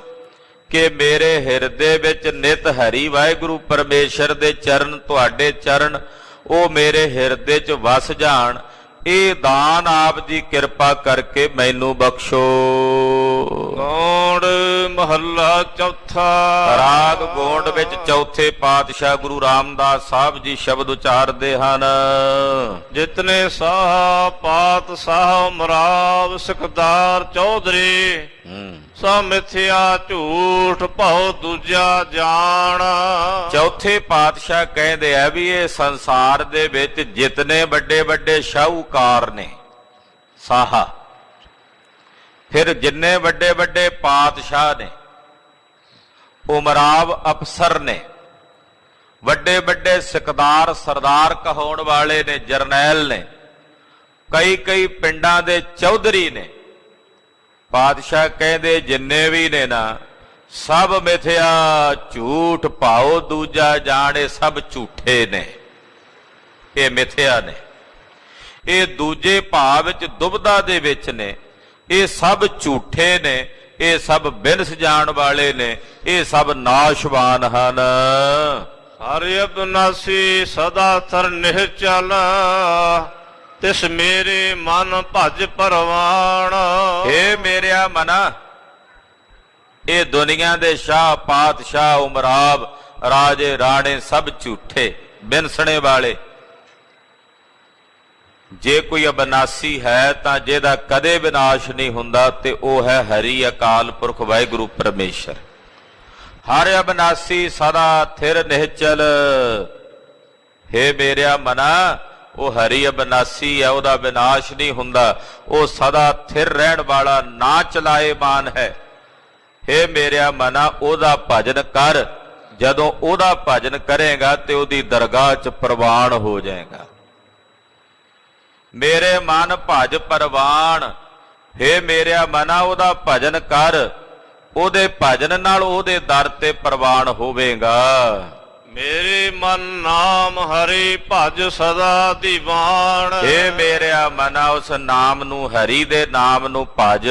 ਕਿ ਮੇਰੇ ਹਿਰਦੇ ਵਿੱਚ ਨਿਤ ਹਰੀ ਵਾਹਿਗੁਰੂ ਪਰਮੇਸ਼ਰ ਦੇ ਚਰਨ, ਤੁਹਾਡੇ ਚਰਨ, ਉਹ ਮੇਰੇ ਹਿਰਦੇ 'ਚ ਵਸ ਜਾਣ। ਇਹ ਦਾਨ ਆਪ ਜੀ ਕਿਰਪਾ ਕਰਕੇ ਮੈਨੂੰ ਬਖਸ਼ੋ। ਗੌੜ ਮਹੱਲਾ ਚੌਥਾ। ਰਾਗ ਗੋਂਡ ਵਿੱਚ ਚੌਥੇ ਪਾਤਸ਼ਾਹ ਗੁਰੂ ਰਾਮਦਾਸ ਸਾਹਿਬ ਜੀ ਸ਼ਬਦ ਉਚਾਰਦੇ ਹਨ। ਜਿਤਨੇ ਸਾਹ ਪਾਤ ਸਾਹ ਮਰਾਵ ਸਿਕਦਾਰ ਚੌਧਰੀ, ਸਾ ਮਿਥਿਆ ਝੂਠ ਭਉ ਦੂਜਾ ਜਾਣ। ਚੌਥੇ ਪਾਤਸ਼ਾਹ ਕਹਿੰਦੇ ਆ ਵੀ ਇਹ ਸੰਸਾਰ ਦੇ ਵਿੱਚ ਜਿਤਨੇ ਵੱਡੇ ਵੱਡੇ ਸ਼ਾਹੂਕਾਰ ਨੇ, ਸਾਹਾ, ਫਿਰ ਜਿੰਨੇ ਵੱਡੇ ਵੱਡੇ ਪਾਤਸ਼ਾਹ ਨੇ, ਉਮਰਾਵ ਅਫਸਰ ਨੇ, ਵੱਡੇ ਵੱਡੇ ਸਿਕਦਾਰ ਸਰਦਾਰ ਕਹਾਉਣ ਵਾਲੇ ਨੇ, ਜਰਨੈਲ ਨੇ, ਕਈ ਕਈ ਪਿੰਡਾਂ ਦੇ ਚੌਧਰੀ ਨੇ, ਪਾਤਸ਼ਾਹ ਕਹਿੰਦੇ ਜਿੰਨੇ ਵੀ ਨੇ ਨਾ, ਸਭ ਮਿਥਿਆ, ਝੂਠ ਭਾਉ ਦੂਜਾ ਜਾਣੇ, ਸਭ ਝੂਠੇ ਨੇ, ਇਹ ਮਿਥਿਆ ਨੇ, ਇਹ ਦੂਜੇ ਭਾਅ ਵਿੱਚ ਦੁਬਦਾ ਦੇ ਵਿੱਚ ਨੇ, ਇਹ ਸਭ ਝੂਠੇ ਨੇ, ਇਹ ਸਭ ਬਿਨਸ ਜਾਣ ਵਾਲੇ ਨੇ, ਇਹ ਸਭ ਨਾਸ਼ਵਾਨ ਹਨ। ਹਰਿ ਅਬਨਾਸੀ ਸਦਾ ਥਰ ਨਿਹਚਲ, ਤਿਸ ਮੇਰੇ ਮਨ ਭਜ ਪਰਵਾਣ। ਏ ਮੇਰਿਆ ਮਨਾ, ਇਹ ਦੁਨੀਆ ਦੇ ਸ਼ਾਹ ਪਾਤਸ਼ਾਹ, ਉਮਰਾਵ, ਰਾਜੇ ਰਾਣੇ ਸਭ ਝੂਠੇ ਬਿਨਸਣੇ ਵਾਲੇ। ਜੇ ਕੋਈ ਅਬਨਾਸੀ ਹੈ ਤਾਂ ਜਿਹਦਾ ਕਦੇ ਵਿਨਾਸ਼ ਨਹੀਂ ਹੁੰਦਾ, ਤੇ ਉਹ ਹੈ ਹਰੀ ਅਕਾਲ ਪੁਰਖ ਵਾਹਿਗੁਰੂ ਪਰਮੇਸ਼ਰ। ਹਰ ਅਬਨਾਸੀ ਸਦਾ ਥਿਰ ਨਿਹਚਲ। ਹੇ ਮੇਰਿਆ ਮਨਾ, ਉਹ ਹਰੀ ਅਬਨਾਸੀ ਹੈ, ਉਹਦਾ ਵਿਨਾਸ਼ ਨਹੀਂ ਹੁੰਦਾ, ਉਹ ਸਦਾ ਥਿਰ ਰਹਿਣ ਵਾਲਾ, ਨਾ ਚਲਾਏਮਾਨ ਹੈ। ਹੇ ਮੇਰਿਆ ਮਨਾ, ਉਹਦਾ ਭਜਨ ਕਰ। ਜਦੋਂ ਉਹਦਾ ਭਜਨ ਕਰੇਗਾ ਤੇ ਉਹਦੀ ਦਰਗਾਹ 'ਚ ਪ੍ਰਵਾਨ ਹੋ ਜਾਏਗਾ। ਮੇਰੇ ਮਨ ਭਜ ਪਰਵਾਨ। ਹੇ ਮੇਰਿਆ ਮਨਾ, ਉਹਦਾ ਭਜਨ ਕਰ, ਉਹਦੇ ਭਜਨ ਨਾਲ ਉਹਦੇ ਦਰ ਤੇ ਪ੍ਰਵਾਨ ਹੋਵੇਗਾ। ਮੇਰੇ ਮਨ ਨਾਮ ਹਰੀ ਭਜ ਸਦਾ ਦੀਵਾਨ। ਹੇ ਮੇਰਿਆ ਮਨਾ, ਉਸ ਨਾਮ ਨੂੰ, ਹਰੀ ਦੇ ਨਾਮ ਨੂੰ ਭਜ,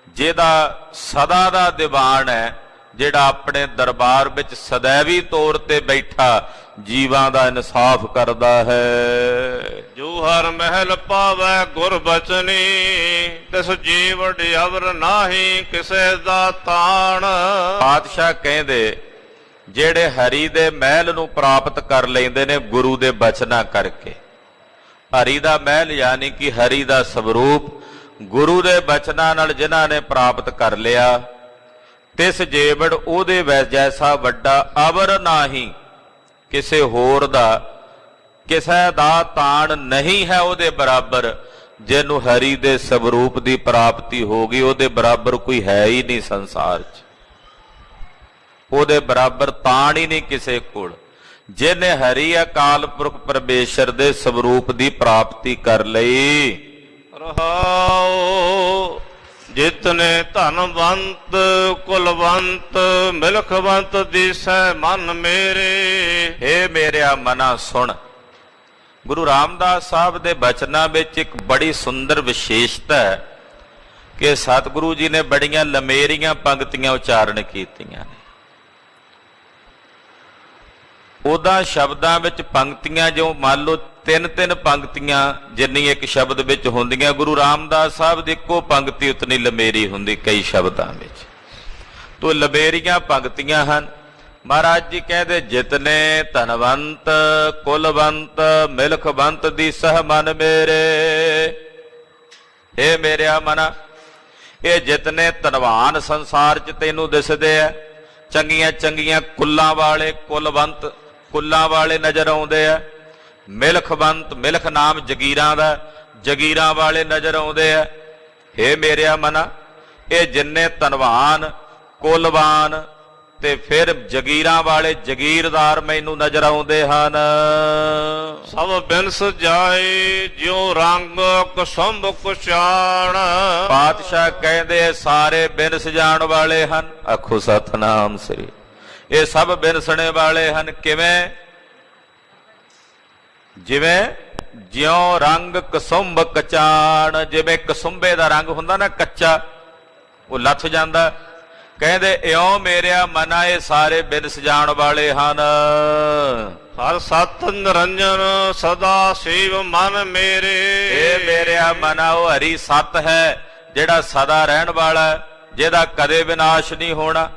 ਜਿਹਦਾ ਸਦਾ ਦਾ ਦੀਵਾਨ ਹੈ, ਜਿਹੜਾ ਆਪਣੇ ਦਰਬਾਰ ਵਿੱਚ ਸदैवी ਤੌਰ ਤੇ ਬੈਠਾ ਜੀਵਾਂ ਦਾ ਇਨਸਾਫ ਕਰਦਾ ਹੈ। ਜੋ ਹਰ ਮਹਿਲ ਪਾਵੈ ਗੁਰ ਬਚਨੀ, ਤਿਸ ਜੀਵ ਅਵਰ ਨਾਹੀ ਕਿਸੇ ਦਾ ਤਾਣ। ਪਾਤਸ਼ਾਹ ਕਹਿੰਦੇ ਜਿਹੜੇ ਹਰੀ ਦੇ ਮਹਿਲ ਨੂੰ ਪ੍ਰਾਪਤ ਕਰ ਲੈਂਦੇ ਨੇ ਗੁਰੂ ਦੇ ਬਚਨਾਂ ਕਰਕੇ, ਹਰੀ ਦਾ ਮਹਿਲ ਯਾਨੀ ਕਿ ਹਰੀ ਦਾ ਸਵਰੂਪ, ਗੁਰੂ ਦੇ ਬਚਨਾਂ ਨਾਲ ਜਿਨ੍ਹਾਂ ਨੇ ਪ੍ਰਾਪਤ ਕਰ ਲਿਆ, ਤਿਸ ਜੀਵੜ ਉਹਦੇ ਜੈਸਾ ਵੱਡਾ ਅਵਰ ਨਾਹੀ, ਕਿਸੇ ਹੋਰ ਦਾ, ਕਿਸੇ ਦਾ ਤਾਣ ਨਹੀਂ ਹੈ ਉਹਦੇ ਬਰਾਬਰ। ਜਿਹਨੂੰ ਹਰੀ ਦੇ ਸਵਰੂਪ ਦੀ ਪ੍ਰਾਪਤੀ ਹੋ ਗਈ, ਉਹਦੇ ਬਰਾਬਰ ਕੋਈ ਹੈ ਹੀ ਨਹੀਂ ਸੰਸਾਰ 'ਚ, ਉਹਦੇ ਬਰਾਬਰ ਤਾਣ ਹੀ ਨਹੀਂ ਕਿਸੇ ਕੋਲ। ਜਿਹਨੇ ਹਰੀ ਅਕਾਲ ਪੁਰਖ ਪਰਮੇਸ਼ਰ ਦੇ ਸਵਰੂਪ ਦੀ ਪ੍ਰਾਪਤੀ ਕਰ ਲਈ। ਰਹਾਉ ਜਿਤਨੇ ਧਨਵੰਤ ਕੁਲਵੰਤ ਮਿਲਖਵੰਤ ਦਿਸੈ ਮਨ ਮੇਰੇ। ਹੇ ਮੇਰਿਆ ਮਨਾ ਸੁਣ, ਗੁਰੂ ਰਾਮਦਾਸ ਸਾਹਿਬ ਦੇ ਬਚਨਾਂ ਵਿੱਚ ਇੱਕ ਬੜੀ ਸੁੰਦਰ ਵਿਸ਼ੇਸ਼ਤਾ ਹੈ ਕਿ ਸਤਿਗੁਰੂ ਜੀ ਨੇ ਬੜੀਆਂ ਲਮੇਰੀਆਂ ਪੰਕਤੀਆਂ ਉਚਾਰਨ ਕੀਤੀਆਂ ਨੇ। ਉਹਦਾ ਸ਼ਬਦਾਂ ਵਿੱਚ ਪੰਕਤੀਆਂ ਜੋ ਮੰਨ ਲਓ 3-3 ਪੰਕਤੀਆਂ ਜਿੰਨੀ ਇੱਕ ਸ਼ਬਦ ਵਿੱਚ ਹੁੰਦੀਆਂ, ਗੁਰੂ ਰਾਮਦਾਸ ਸਾਹਿਬ ਦੀ ਇੱਕੋ ਪੰਕਤੀ ਉਤਨੀ ਲਮੇਰੀ ਹੁੰਦੀ ਕਈ ਸ਼ਬਦਾਂ ਵਿੱਚ। ਤੋ ਲਮੇਰੀਆਂ ਪੰਕਤੀਆਂ ਹਨ। ਮਹਾਰਾਜ ਜੀ ਕਹਿੰਦੇ ਜਿਤਨੇ ਧਨਵੰਤ ਕੁਲਵੰਤ ਮਿਲਖਵੰਤ ਦੀ ਸਹ ਮਨ ਮੇਰੇ। ਇਹ ਮੇਰਿਆ ਮਨਾ, ਇਹ ਜਿਤਨੇ ਧਨਵਾਨ ਸੰਸਾਰ 'ਚ ਤੈਨੂੰ ਦਿਸਦੇ ਆ, ਚੰਗੀਆਂ ਚੰਗੀਆਂ ਕੁੱਲਾਂ ਵਾਲੇ, ਕੁਲਵੰਤ ਕੁੱਲਾਂ ਵਾਲੇ ਨਜ਼ਰ ਆਉਂਦੇ ਆ, ਮਿਲਖਵੰਤ, ਮਿਲਖ ਨਾਮ ਜਗੀਰਾਂ ਦਾ, ਜਗੀਰਾਂ ਵਾਲੇ ਨਜ਼ਰ ਆਉਂਦੇ ਆ। ਹੇ ਮੇਰਿਆ ਮਨਾ, ਇਹ ਜਿੰਨੇ ਧਨਵਾਨ ਕੁਲਵਾਨ ਤੇ ਫਿਰ ਜਗੀਰਾਂ ਵਾਲੇ ਜਗੀਰਦਾਰ ਮੈਨੂੰ ਨਜ਼ਰ ਆਉਂਦੇ ਹਨ। ਸਭ ਬਿਨਸ ਜਾਏ ਜਿਉ ਰੰਗ ਕੁਸੁੰਭ ਕੁਸ਼ਾਣ। ਪਾਤਸ਼ਾਹ ਕਹਿੰਦੇ ਸਾਰੇ ਬਿਨਸ ਜਾਣ ਵਾਲੇ ਹਨ। ਆਖੋ ਸਤਨਾਮ ਸ੍ਰੀ। ਇਹ ਸਭ ਬਿਨਸਣੇ ਵਾਲੇ ਹਨ। ਕਿਵੇਂ? ਜਿਵੇਂ ਜਿਉ ਰੰਗ ਕੁਸੁੰਭ ਕਚਾਣ। ਜਿਵੇਂ ਕਸੁੰਭੇ ਦਾ ਰੰਗ ਹੁੰਦਾ ਨਾ ਕੱਚਾ, ਉਹ ਲੱਥ ਜਾਂਦਾ। ਕਹਿੰਦੇ ਇਉਂ ਮੇਰਿਆ ਮਨਾ ਇਹ ਸਾਰੇ ਬਿਨਸ ਜਾਣ ਵਾਲੇ ਹਨ। ਹਰ ਸਤ ਨਿਰੰਜਨ ਸਦਾ ਸੇਵ ਮਨ ਮੇਰੇ। ਇਹ ਮੇਰਿਆ ਮਨਾ ਉਹ ਹਰੀ ਸਤ ਹੈ ਜਿਹੜਾ ਸਦਾ ਰਹਿਣ ਵਾਲਾ, ਜਿਹਦਾ ਕਦੇ ਵਿਨਾਸ਼ ਨਹੀਂ ਹੋਣਾ।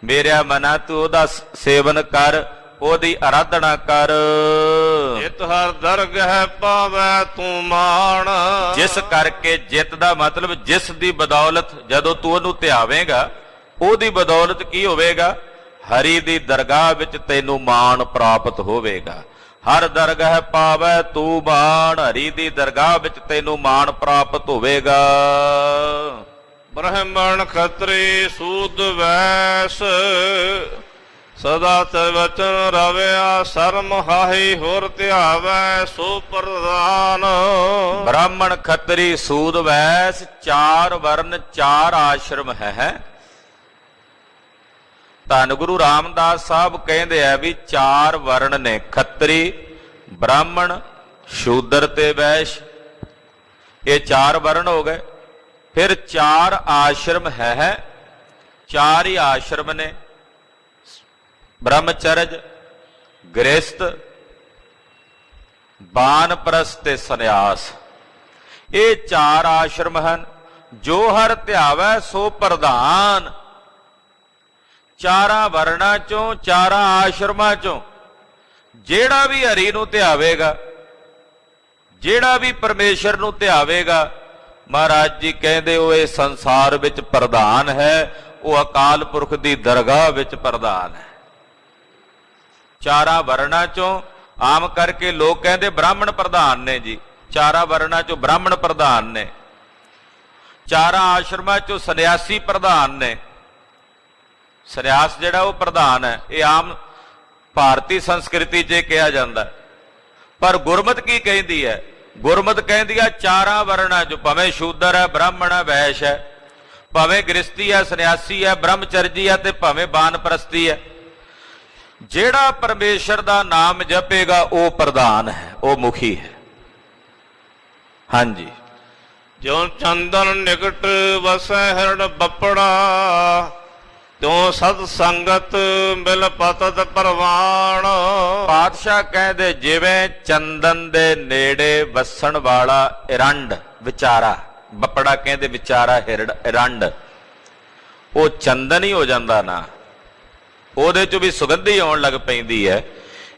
ਮੇਰਿਆ ਮਨਾ ਤੂੰ ਉਹਦਾ ਸੇਵਨ ਕਰ, ਉਹਦੀ ਆਰਾਧਨਾ ਕਰ। ਜਿਤ ਹਰ ਦਰਗਹਿ ਪਾਵੈ ਤੂੰ ਮਾਣ। ਜਿਸ ਕਰਕੇ, ਜਿੱਤ ਦਾ ਮਤਲਬ ਜਿਸ ਦੀ ਬਦੌਲਤ ਜਦੋਂ ਤੂੰ ਉਹਨੂੰ ਧਿਆਵੇਂਗਾ, ਉਹਦੀ ਬਦੌਲਤ ਕੀ ਹੋਵੇਗਾ? ਹਰੀ ਦੀ ਦਰਗਾਹ ਵਿੱਚ ਤੈਨੂੰ ਮਾਣ ਪ੍ਰਾਪਤ ਹੋਵੇਗਾ। ਹਰ ਦਰਗਾਹ ਪਾਵੈ ਤੂੰ ਮਾਣ। ਹਰੀ ਦੀ ਦਰਗਾਹ ਵਿੱਚ ਤੈਨੂੰ ਮਾਣ ਪ੍ਰਾਪਤ ਹੋਵੇਗਾ। ਬ੍ਰਹਮਣ ਖਤਰੀ ਸੂਦ ਵੈਸ ਸਦਾ ਤੇ ਵਚਨ ਰਵਿਆ ਸਰਮ ਹਾਹੀ ਹੋਰ ਧਿਆਵੈ ਸੋ ਪ੍ਰਧਾਨ। ਬ੍ਰਾਹਮਣ ਖੱਤਰੀ ਸੂਦ ਵੈਸ ਚਾਰ ਵਰਨ ਚਾਰ ਆਸ਼ਰਮ ਹੈ। ਧੰਨ ਗੁਰੂ ਰਾਮਦਾਸ ਸਾਹਿਬ ਕਹਿੰਦੇ ਆ ਵੀ ਚਾਰ ਵਰਨ ਨੇ, ਖੱਤਰੀ, ਬ੍ਰਾਹਮਣ, ਸ਼ੂਦਰ ਤੇ ਵੈਸ਼। ਇਹ ਚਾਰ ਵਰਨ ਹੋ ਗਏ। ਫਿਰ ਚਾਰ ਆਸ਼ਰਮ ਹੈ, ਚਾਰ ਹੀ ਆਸ਼ਰਮ ਨੇ, ਬ੍ਰਹਮਚਰਜ, ਗ੍ਰਸਤ, ਬਾਨਪ੍ਰਸਥ ਤੇ ਸੰਨਿਆਸ। ਇਹ ਚਾਰ ਆਸ਼ਰਮ ਹਨ। ਜੋ ਹਰ ਧਿਆਵੈ ਸੋ ਪ੍ਰਧਾਨ। ਚਾਰਾਂ ਵਰਣਾਂ ਚੋਂ, ਚਾਰਾਂ ਆਸ਼ਰਮਾਂ ਚੋਂ ਜਿਹੜਾ ਵੀ ਹਰੀ ਨੂੰ ਧਿਆਵੇਗਾ, ਜਿਹੜਾ ਵੀ ਪਰਮੇਸ਼ਰ ਨੂੰ ਧਿਆਵੇਗਾ, ਮਹਾਰਾਜ ਜੀ ਕਹਿੰਦੇ ਉਹ ਇਹ ਸੰਸਾਰ ਵਿੱਚ ਪ੍ਰਧਾਨ ਹੈ, ਉਹ ਅਕਾਲ ਪੁਰਖ ਦੀ ਦਰਗਾਹ ਵਿੱਚ ਪ੍ਰਧਾਨ ਹੈ। ਚਾਰਾਂ ਵਰਣਾਂ ਚੋਂ ਆਮ ਕਰਕੇ ਲੋਕ ਕਹਿੰਦੇ ਬ੍ਰਾਹਮਣ ਪ੍ਰਧਾਨ ਨੇ ਜੀ, ਚਾਰਾਂ ਵਰਣਾਂ ਚੋਂ ਬ੍ਰਾਹਮਣ ਪ੍ਰਧਾਨ ਨੇ। ਚਾਰਾਂ ਆਸ਼ਰਮਾਂ ਚੋਂ ਸੰਨਿਆਸੀ ਪ੍ਰਧਾਨ ਨੇ। ਸੰਨਿਆਸ ਜਿਹੜਾ ਉਹ ਪ੍ਰਧਾਨ ਹੈ। ਇਹ ਆਮ ਭਾਰਤੀ ਸੰਸਕ੍ਰਿਤੀ 'ਚ ਕਿਹਾ ਜਾਂਦਾ, ਪਰ ਗੁਰਮਤ ਕੀ ਕਹਿੰਦੀ ਹੈ? ਗੁਰਮਤ ਕਹਿੰਦੀ ਆ ਚਾਰਾਂ ਵਰਣਾਂ 'ਚ, ਭਾਵੇਂ ਸ਼ੂਦਰ ਹੈ, ਬ੍ਰਾਹਮਣ ਹੈ, ਵੈਸ਼ ਹੈ, ਭਾਵੇਂ ਗ੍ਰਸਤੀ ਹੈ, ਸੰਨਿਆਸੀ ਹੈ, ਬ੍ਰਹਮਚਰਜੀ ਹੈ, ਤੇ ਭਾਵੇਂ ਬਾਨਪ੍ਰਸਥੀ ਹੈ, ਜਿਹੜਾ ਪਰਮੇਸ਼ਰ ਦਾ ਨਾਮ ਜਪੇਗਾ ਉਹ ਪ੍ਰਧਾਨ ਹੈ, ਉਹ ਮੁਖੀ ਹੈ। ਹਾਂਜੀ। ਜਿਉ ਚੰਦਨ ਨਿਕਟ ਵਸੈ ਹਿਰਣ ਬੱਪੜਾ ਤਿਉ ਸਤ ਸੰਗਤ ਮਿਲ ਪਤਤ ਪ੍ਰਵਾਨ। ਪਾਤਸ਼ਾਹ ਕਹਿੰਦੇ ਜਿਵੇਂ ਚੰਦਨ ਦੇ ਨੇੜੇ ਵਸਣ ਵਾਲਾ ਇਰੰਡ ਵਿਚਾਰਾ, ਬੱਪੜਾ ਕਹਿੰਦੇ ਵਿਚਾਰਾ ਇਰੰਡ, ਉਹ ਚੰਦਨ ਹੀ ਹੋ ਜਾਂਦਾ ਨਾ, ਉਹਦੇ ਚੋਂ ਵੀ ਸੁਗੰਧੀ ਆਉਣ ਲੱਗ ਪੈਂਦੀ ਹੈ।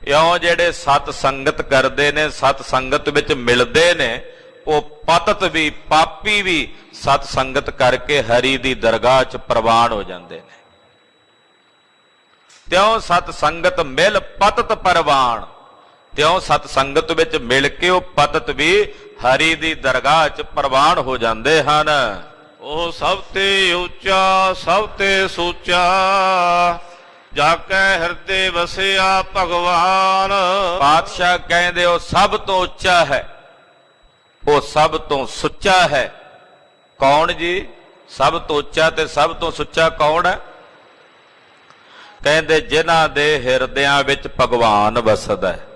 ਇਉਂ ਜਿਹੜੇ ਸਤ ਸੰਗਤ ਕਰਦੇ ਨੇ, ਸਤ ਸੰਗਤ ਵਿੱਚ ਮਿਲਦੇ ਨੇ, ਉਹ ਪਤਤ ਵੀ, ਪਾਪੀ ਵੀ ਸਤ ਸੰਗਤ ਕਰਕੇ ਹਰੀ ਦੀ ਦਰਗਾਹ 'ਚ ਪ੍ਰਵਾਨ ਹੋ ਜਾਂਦੇ ਨੇ। ਤਿਉਂ ਸਤ ਸੰਗਤ ਮਿਲ ਪਤਤ ਪਰਵਾਨ। ਤਿਉਂ ਸਤ ਸੰਗਤ ਵਿੱਚ ਮਿਲ ਕੇ ਉਹ ਪਤਤ ਵੀ ਹਰੀ ਦੀ ਦਰਗਾਹ 'ਚ ਪ੍ਰਵਾਨ ਹੋ ਜਾਂਦੇ ਹਨ। ਉਹ ਸਭ ਤੇ ਉੱਚਾ, ਸਭ ਤੇ ਸੂਚਾ, ਜਾ ਕੇ ਹਿਰਦੇ ਵਸਿਆ ਭਗਵਾਨ। ਪਾਤਸ਼ਾਹ ਕਹਿੰਦੇ ਉਹ ਸਭ ਤੋਂ ਉੱਚਾ ਹੈ, ਉਹ ਸਭ ਤੋਂ ਸੁੱਚਾ ਹੈ। ਕੌਣ ਜੀ? ਸਭ ਤੋਂ ਉੱਚਾ ਤੇ ਸਭ ਤੋਂ ਸੁੱਚਾ ਕੌਣ ਹੈ? ਕਹਿੰਦੇ ਜਿਨ੍ਹਾਂ ਦੇ ਹਿਰਦਿਆਂ ਵਿੱਚ ਭਗਵਾਨ ਵਸਦਾ ਹੈ।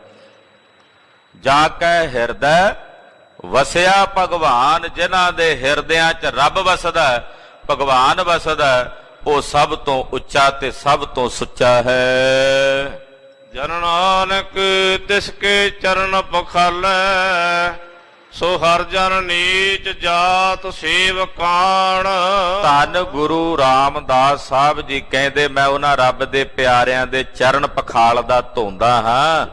ਜਾ ਕੇ ਹਿਰਦੈ ਵਸਿਆ ਭਗਵਾਨ। ਜਿਨ੍ਹਾਂ ਦੇ ਹਿਰਦਿਆਂ 'ਚ ਰੱਬ ਵਸਦਾ ਹੈ, ਭਗਵਾਨ ਵਸਦਾ ਹੈ, ਉਹ ਸਭ ਤੋਂ ਉੱਚਾ ਤੇ ਸਭ ਤੋਂ ਸੁੱਚਾ ਹੈ। ਜਨ ਨਾਨਕ ਤਿਸ ਕੇ ਚਰਨ ਪਖਾਲੈ ਸੋ ਹਰ ਜਨ ਨੀਚ ਜਾਤ ਸੇਵਕਾਣ। ਧੰਨ ਗੁਰੂ ਰਾਮਦਾਸ ਸਾਹਿਬ ਜੀ ਕਹਿੰਦੇ ਮੈਂ ਉਹਨਾਂ ਰੱਬ ਦੇ ਪਿਆਰਿਆਂ ਦੇ ਚਰਨ ਪਖਾਲਦਾ ਧੋਂਦਾ ਹਾਂ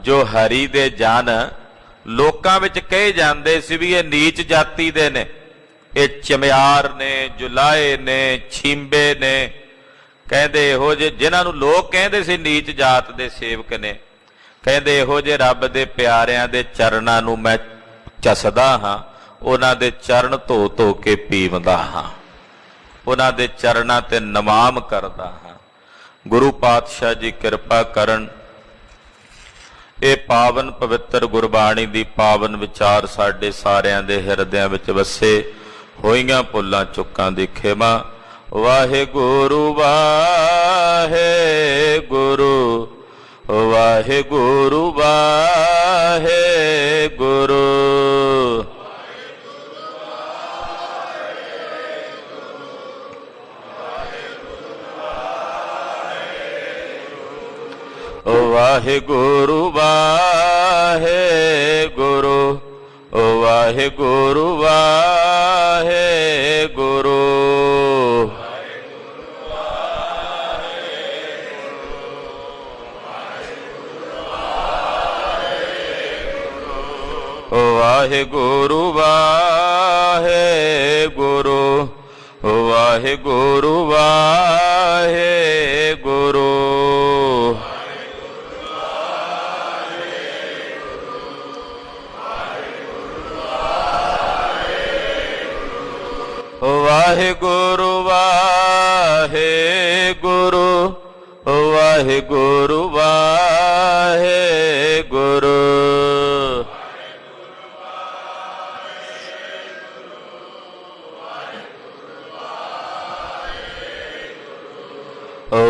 ਜੋ ਹਰੀ ਦੇ ਜਨ ਲੋਕਾਂ ਵਿੱਚ ਕਹੇ ਜਾਂਦੇ ਸੀ ਵੀ ਇਹ ਨੀਚ ਜਾਤੀ ਦੇ ਨੇ, ਇਹ ਚਮਿਆਰ ਨੇ, ਜੁਲਾਏ ਨੇ, ਛੀਂਬੇ ਨੇ। ਕਹਿੰਦੇ ਇਹੋ ਜਿਹੇ ਜਿਨ੍ਹਾਂ ਨੂੰ ਲੋਕ ਕਹਿੰਦੇ ਸੀ ਨੀਚ ਜਾਤ ਦੇ ਸੇਵਕ ਨੇ, ਕਹਿੰਦੇ ਇਹੋ ਜਿਹੇ ਰੱਬ ਦੇ ਪਿਆਰਿਆਂ ਦੇ ਚਰਨਾਂ ਨੂੰ ਮੈਂ ਚਸਦਾ ਹਾਂ, ਉਹਨਾਂ ਦੇ ਚਰਨ ਧੋ ਧੋ ਕੇ ਪੀਵਦਾ ਹਾਂ, ਉਹਨਾਂ ਦੇ ਚਰਨਾਂ ਤੇ ਨਮਾਮ ਕਰਦਾ ਹਾਂ। ਗੁਰੂ ਪਾਤਸ਼ਾਹ ਜੀ ਕਿਰਪਾ ਕਰਨ, ਇਹ ਪਾਵਨ ਪਵਿੱਤਰ ਗੁਰਬਾਣੀ ਦੀ ਪਾਵਨ ਵਿਚਾਰ ਸਾਡੇ ਸਾਰਿਆਂ ਦੇ ਹਿਰਦਿਆਂ ਵਿੱਚ ਵਸੇ। ਹੋਈਆਂ ਭੁੱਲਾਂ ਚੁੱਕਾਂ ਦੀ ਖਿਮਾ। ਵਾਹਿਗੁਰੂ ਵਾਹਿਗੁਰੂ ਵਾਹਿਗੁਰੂ ਵਾਹਿਗੁਰੂ। ਵਾਹਿਗੁਰੂ ਵਾਹਿਗੁਰੂ ਵਾਹਿਗੁਰੂ ਵਾਹਿਗੁਰੂ। ਵਾਹਿਗੁਰੂ ਵਾਹਿਗੁਰੂ ਵਾਹਿਗੁਰੂ ਵਾਹਿਗੁਰੂ। ਵਾਹਿਗੁਰੂ ਵਾਹਿਗੁਰੂ ਵਾਹਿਗੁਰੂ।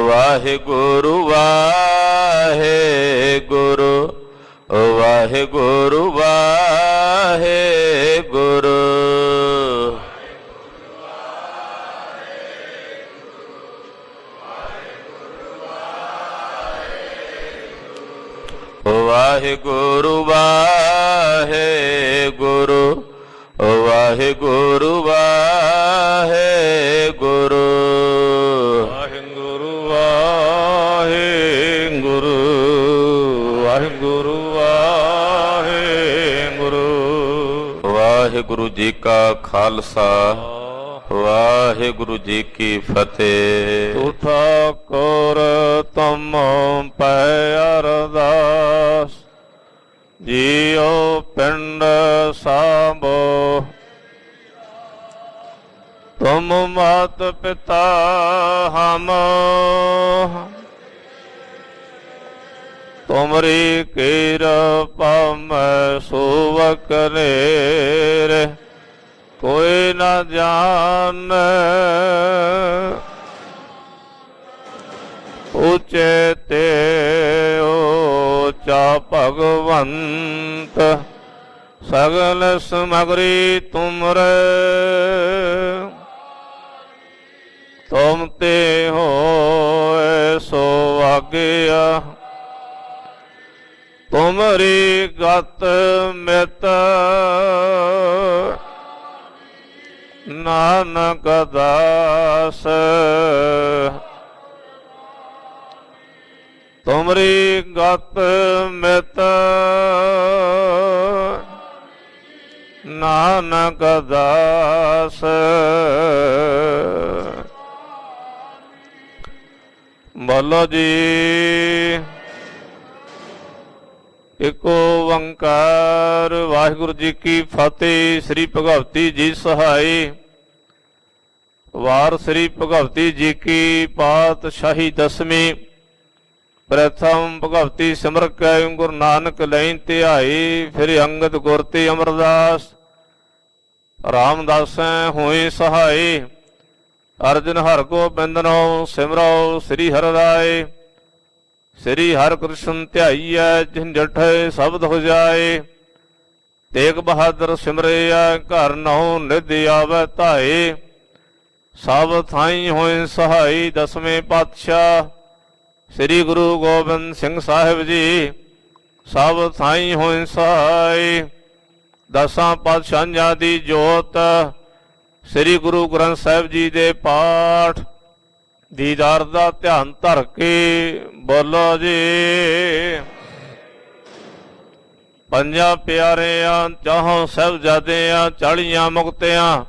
ਵਾਹਿਗੁਰੂ ਵਾਹਿਗੁਰੂ ਵਾਹਿਗੁਰੂ ਵਾਹਿਗੁਰੂ। ਵਾਹਿਗੁਰੂ ਵਾਹਿਗੁਰੂ ਵਾਹਿਗੁਰੂ ਵਾਹਿਗੁਰੂ। ਵਾਹਿਗੁਰੂ ਵਾਹਿਗੁਰੂ ਵਾਹਿਗੁਰੂ ਵਾਹਿਗੁਰੂ। ਵਾਹਿਗੁਰੂ ਜੀ ਕਾ ਖਾਲਸਾ ਵਾਹਿਗੁਰੂ ਜੀ ਕੀ ਫਤਿਹ। ਤੁਠਾ ਕੋਰ ਤੁਮ ਪੈ ਅਰਦਾਸ ਜੀਉ ਪਿੰਡ ਸਾਂਭੋ। ਤੁਮ ਮਾਤ ਪਿਤਾ ਹਮ ਤੁਮਰੀ ਕਿਰਪਾ ਮੈਂ ਸੋਵ ਕਰੇ ਕੋਈ ਨਾ ਜਾਣੈ। ਉੱਚੇ ਤੇ ਊਚਾ ਭਗਵੰਤ ਸਗਲ ਸਮਗਰੀ ਤੁਮਰੇ। ਤੁਮ ਤੇ ਹੋਏ ਸੋ ਆਗਿਆ ਤੁਮਰੀ ਗਤ ਮਿਤ। ਨਾਨਕ ਦਾਸ ਤੁਮਰੀ ਗਤ ਮਿਤ। ਨਾਨਕ ਦਾਸ ਬੋਲੋ ਜੀ। ਏਕ ਓੰਕਾਰ ਵਾਹਿਗੁਰੂ ਜੀ ਕੀ ਫਤਿਹ। ਸ੍ਰੀ ਭਗਵਤੀ ਜੀ ਸਹਾਈ। ਵਾਰ ਸ੍ਰੀ ਭਗਵਤੀ ਜੀ ਕੀ ਪਾਤਸ਼ਾਹੀ ਦਸਵੀਂ। ਪ੍ਰਥਮ ਭਗਵਤੀ ਸਿਮਰ ਕੈ ਗੁਰੂ ਨਾਨਕ ਲੈਂ ਧਿਆਈ। ਫਿਰ ਅੰਗਦ ਗੁਰ ਤੇ ਅਮਰਦਾਸ ਰਾਮਦਾਸੈ ਹੋਏ ਸਹਾਈ। ਅਰਜਨ ਹਰਿ ਗੋਬਿੰਦਨੋ ਸਿਮਰੋ ਸ੍ਰੀ ਹਰਿ ਰਾਏ। ਸ੍ਰੀ ਹਰਿ ਕ੍ਰਿਸ਼ਨ ਧਿਆਈਐ ਝੰਜਠ ਸ਼ਬਦ ਹੋ ਜਾਏ। ਤੇਗ ਬਹਾਦਰ ਸਿਮਰਿਆ ਘਰ ਨਹੁ ਨਿਧ ਆਵੈ ਧਾਏ। ਸਭ ਥਾਈ ਹੋਏ ਸਹਾਈ। ਦਸਵੇਂ ਪਾਤਸ਼ਾਹ ਸ੍ਰੀ ਗੁਰੂ ਗੋਬਿੰਦ ਸਿੰਘ ਸਾਹਿਬ ਜੀ ਸਭ ਥਾਈ ਹੋਏ ਸਹਾਈ। ਦਸਾਂ ਪਾਤਸ਼ਾਹਾਂ ਦੀ ਜੋਤ ਸ੍ਰੀ ਗੁਰੂ ਗ੍ਰੰਥ ਸਾਹਿਬ ਜੀ ਦੇ ਪਾਠ ਦੀਦਾਰ ਦਾ ਧਿਆਨ ਧਰ ਕੇ ਬੋਲੋ ਜੀ। ਪੰਜਾਂ ਪਿਆਰਿਆਂ ਚਾਹੋਂ ਸਾਹਿਬਜ਼ਾਦਿਆਂ 40 ਮੁਕਤਿਆਂ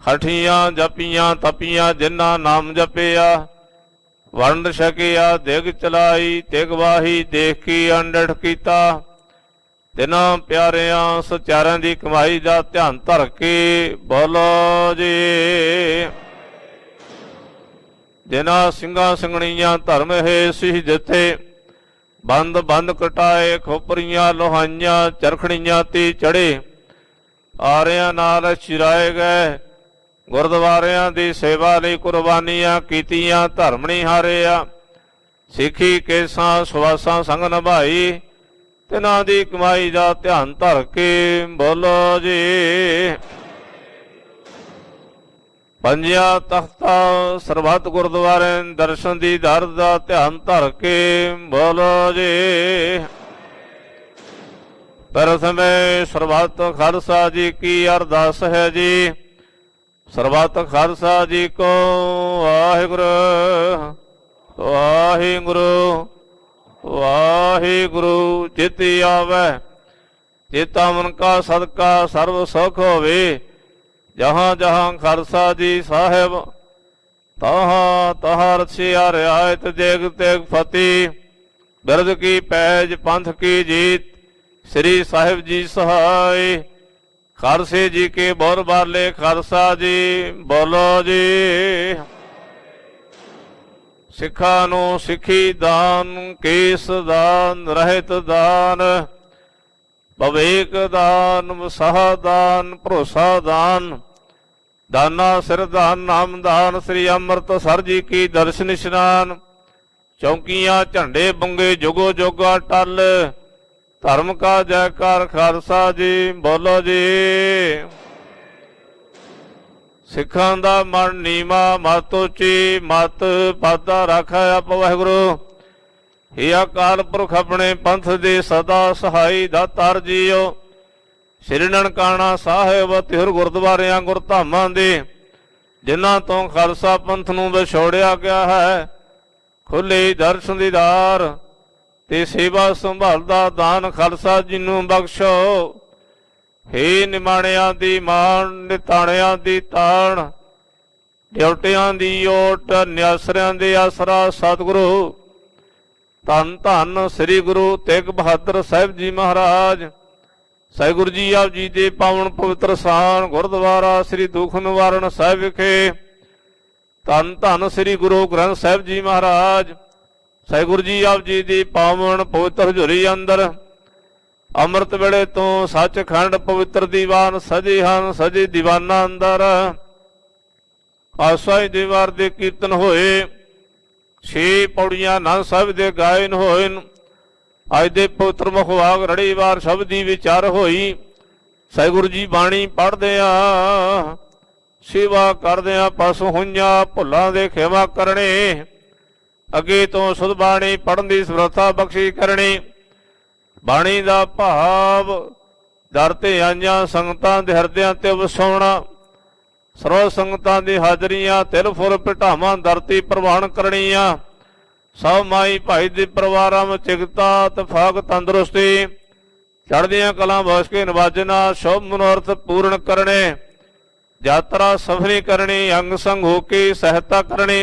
ਹਠੀਆਂ ਜਪੀਆਂ ਤਪੀਆਂ ਜਿਨ੍ਹਾਂ ਨਾਮ ਜਪਿਆ। ਵੰਡ ਛਕਿਆ ਦਿਗ ਚਲਾਈ ਤਿਗ ਵਾਹੀ ਦੇਖ ਕੀ ਅੰਡੜ ਕੀਤਾ। ਤਿਨਾਂ ਪਿਆਰਿਆਂ ਸਚਾਰਿਆਂ ਦੀ ਕਮਾਈ ਦਾ ਧਿਆਨ ਧਰ ਕੇ ਬੋਲੋ ਜੀ। ਜਿਨ੍ਹਾਂ ਸਿੰਘਾਂ ਸਿੰਘਣੀਆਂ ਧਰਮ ਹੈ ਸਿਹ ਦਿੱਤੇ। ਬੰਦ ਬੰਦ ਕਟਾਏ ਖੋਪਰੀਆਂ ਲੋਹਾਈਆਂ ਚਰਖੜੀਆਂ ਤੇ ਚੜੇ। ਆਰਿਆਂ ਨਾਲ ਚਿਰਾਏ ਗਏ। ਗੁਰਦੁਆਰਿਆਂ ਦੀ ਸੇਵਾ ਲਈ ਕੁਰਬਾਨੀਆਂ ਕੀਤੀਆਂ ਧਰਮ ਨਹੀਂ ਹਾਰਿਆ। ਸਿੱਖੀ ਕੇਸਾਂ ਸੁਆਸਾਂ ਸੰਗ ਨਿਭਾਈ। ਤਿਨਾਂ ਦੀ ਕਮਾਈ ਦਾ ਧਿਆਨ ਧਰ ਕੇ ਬੋਲੋ ਜੀ। ਪੰਜਾਂ ਤਖਤਾਂ ਸਰਬੱਤ ਗੁਰਦੁਆਰੇ ਦਰਸ਼ਨ ਦੀ ਦਰ ਦਾ ਧਿਆਨ ਧਰ ਕੇ ਬੋਲੋ ਜੀ। ਪ੍ਰਥਮੇ ਸਰਬੱਤ ਖਾਲਸਾ ਜੀ ਕੀ ਅਰਦਾਸ ਹੈ ਜੀ। ਸਰਬੱਤ ਖਾਲਸਾ ਜੀ ਕੋ ਵਾਹਿਗੁਰੂ ਵਾਹਿਗੁਰੂ ਵਾਹਿਗੁਰੂ। ਚਿਤ ਆਵੈ ਚੇਤਾ ਮਨ ਕਾ ਸਦਕਾ ਸਰਬ ਸੁਖ ਹੋਵੇ। ਜਹਾਂ ਜਹਾਂ ਖਾਲਸਾ ਜੀ ਸਾਹਿਬ ਤਹਾਂ ਤਹਾਂ ਰਛਿਆ ਰਿਆਇਤ ਦੇਗ ਤੇਗ ਫਤਿਹ। ਬਿਰਦ ਕੀ ਪੈਜ ਪੰਥ ਕੀ ਜੀਤ ਸ੍ਰੀ ਸਾਹਿਬ ਜੀ ਸਹਾਈ। ਖਾਲਸੇ ਜੀ ਕੇ ਬੋਰ ਬਾਲੇ ਖਾਲਸਾ ਜੀ ਬੋਲੋ ਜੀ। ਸਿੱਖਾਂ ਨੂੰ ਸਿੱਖੀ ਦਾਨ, ਕੇਸ ਦਾਨ, ਰਹਿਤ ਦਾਨ, ਵਿਵੇਕ ਦਾਨ, ਵਸਾਹ ਦਾਨ, ਭਰੋਸਾ ਦਾਨ, ਦਾਨਾ ਸਿਰ ਦਾਨ, ਨਾਮ ਦਾਨ, ਸ੍ਰੀ ਅੰਮ੍ਰਿਤਸਰ ਜੀ ਕੀ ਦਰਸ਼ਨ ਇਸ਼ਨਾਨ, ਚੌਂਕੀਆਂ ਝੰਡੇ ਬੰਗੇ ਜੁਗੋ ਜੋਗਾ ਟਲ, ਧਰਮ ਕਾ ਜੈਕਾਰ ਖਾਲਸਾ ਜੀ ਬੋਲੋ ਜੀ। ਸਿੱਖਾਂ ਦਾ ਮਨ ਨੀਵਾਂ, ਮਤ ਉੱਚੀ, ਮਤ ਪਾਦਾ ਰਾਖਾ ਆਪ ਵਾਹਿਗੁਰੂ। ਹੇ ਅਕਾਲ ਪੁਰਖ ਆਪਣੇ ਪੰਥ ਦੇ ਸਦਾ ਸਹਾਈ ਦਾਤਾਰ ਜੀਓ। ਸ੍ਰੀ ਨਨਕਾਣਾ ਸਾਹਿਬ ਤਿਹੁਰ ਗੁਰਦੁਆਰਿਆਂ ਗੁਰਧਾਮਾਂ ਦੇ ਜਿਨ੍ਹਾਂ ਤੋਂ ਖਾਲਸਾ ਪੰਥ ਨੂੰ ਵਿਛੋੜਿਆ ਗਿਆ ਹੈ, ਖੁੱਲੇ ਦਰਸ਼ਨ ਦੀਦਾਰ ਤੇ ਸੇਵਾ ਸੰਭਾਲ ਦਾ ਦਾਨ ਖਾਲਸਾ ਜੀ ਨੂੰ ਬਖਸ਼ੋ। ਹੇ ਨਿਮਾਣਿਆਂ ਦੀ ਮਾਣ, ਨਿਤਾਣਿਆਂ ਦੀ ਤਾਣ, ਡਿਉਟਿਆਂ ਦੀ ਓਟ, ਨਿਆਸਰਿਆਂ ਦੇ ਆਸਰਾ ਸਤਿਗੁਰੂ। ਧੰਨ ਧੰਨ ਸ੍ਰੀ ਗੁਰੂ ਤੇਗ ਬਹਾਦਰ ਸਾਹਿਬ ਜੀ ਮਹਾਰਾਜ। ਸਹਿਗੁਰੂ ਜੀ ਆਪ ਜੀ ਦੇ ਪਾਵਨ ਪਵਿੱਤਰ ਸਥਾਨ ਗੁਰਦੁਆਰਾ ਸ੍ਰੀ ਦੁਖ ਨਿਵਾਰਨ ਸਾਹਿਬ ਵਿਖੇ ਧੰਨ ਧੰਨ ਸ੍ਰੀ ਗੁਰੂ ਗ੍ਰੰਥ ਸਾਹਿਬ ਜੀ ਮਹਾਰਾਜ। ਸਹਿਗੁਰੂ ਜੀ ਆਪ ਜੀ ਦੀ ਪਾਵਨ ਪਵਿੱਤਰ ਹਜ਼ੂਰੀ ਅੰਦਰ ਅੰਮ੍ਰਿਤ ਵੇਲੇ ਤੋਂ ਸੱਚਖੰਡ ਪਵਿੱਤਰ ਦੀਵਾਨ ਸਜੇ ਹਨ। ਸਜੇ ਦੀਵਾਨਾਂ ਅੰਦਰ ਆਸਾਈ ਦੀਵਾਰ ਦੇ ਕੀਰਤਨ ਹੋਏ, 6 ਪੌੜੀਆਂ ਆਨੰਦ ਸਾਹਿਬ ਦੇ ਗਾਇਨ ਹੋਏ। ਅੱਜ ਦੇ ਪਵਿੱਤਰ ਮੁਖਵਾਕ ਰੜੀਵਾਰ ਸ਼ਬਦ ਦੀ ਵਿਚਾਰ ਹੋਈ। ਸਹਿਗੁਰੂ ਜੀ ਬਾਣੀ ਪੜ੍ਹਦੇ ਆ, ਸੇਵਾ ਕਰਦੇ ਆ, ਪਸੂ ਹੋਈਆਂ ਭੁੱਲਾਂ ਦੇ ਖੇਵਾ ਕਰਨੇ, ਅੱਗੇ ਤੋਂ ਸੁਧ ਬਾਣੀ ਪੜ੍ਹਨ ਦੀ ਸਮਰੱਥਾ ਬਖਸ਼ੀ ਕਰਨੀ। ਬਾਣੀ ਦਾ ਭਾਵ ਦਰ ਤੇ ਆਈਆਂ ਸੰਗਤਾਂ ਦੇ ਹਿਰਦਿਆਂ ਤੇ ਵਸਾਉਣਾ, ਸਰਵ ਸੰਗਤਾਂ ਦੀ ਹਾਜ਼ਰੀਆਂ ਤਿਲ ਫੁੱਲ ਭਟਾਵਾਂ ਧਰਤੀ ਪ੍ਰਵਾਨ ਕਰਨੀਆਂ। ਸਭ ਮਾਈ ਭਾਈ ਦੇ ਪਰਿਵਾਰਾਂ ਵਿੱਚ ਇਕਤਾ ਤਫਾਕ ਤੰਦਰੁਸਤੀ, ਚੜ੍ਹਦੀਆਂ ਕਲਾਂ ਬਖਸ਼ ਕੇ ਨਿਵਾਜਣਾ, ਸ਼ੁਭ ਮਨੋਰਥ ਪੂਰਨ ਕਰਨੇ, ਯਾਤਰਾ ਸਫਲੀ ਕਰਨੀ, ਅੰਗ ਸੰਗ ਹੋ ਕੇ ਸਹਾਇਤਾ ਕਰਨੀ।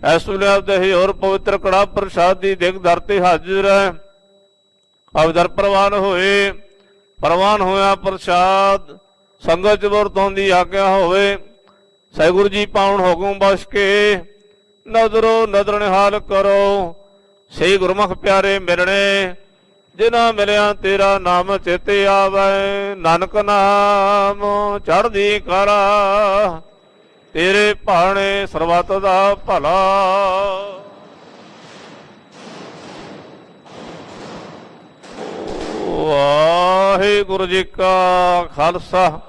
ਇਸ ਵੇਲੇ ਆਪਦੇ ਹੋਰ ਪਵਿੱਤਰ ਕੜਾ ਪ੍ਰਸ਼ਾਦ ਦੀ ਦਿਗ ਧਰਤੀ ਹਾਜ਼ਰ ਹੈ। ਅਵਦਰ ਪ੍ਰਵਾਨ ਹੋਏ, ਪ੍ਰਵਾਨ ਹੋਇਆ ਪ੍ਰਸ਼ਾਦ ਸੰਗਤ ਚ ਵਰਤੋਂ ਦੀ ਆਗਿਆ ਹੋਵੇ। ਸਹਿਗੁਰੂ ਜੀ ਪਾਉਣ ਹੁਕਮ ਬਖਸ਼ ਕੇ ਨਜ਼ਰੋ ਨਜ਼ਰ ਨਿਹਾਲ ਕਰੋ। ਸਹੀ ਗੁਰਮੁਖ ਪਿਆਰੇ ਮਿਲਣੇ, ਜਿਨ੍ਹਾਂ ਮਿਲਿਆ ਤੇਰਾ ਨਾਮ ਚੇਤੇ ਆਵੇ। ਨਾਨਕ ਨਾਮ ਚੜ੍ਹਦੀ ਕਲਾ, ਤੇਰੇ ਭਾਣੇ ਸਰਬੱਤ ਦਾ ਭਲਾ। ਵਾਹਿਗੁਰੂ ਜੀ ਕਾ ਖਾਲਸਾ,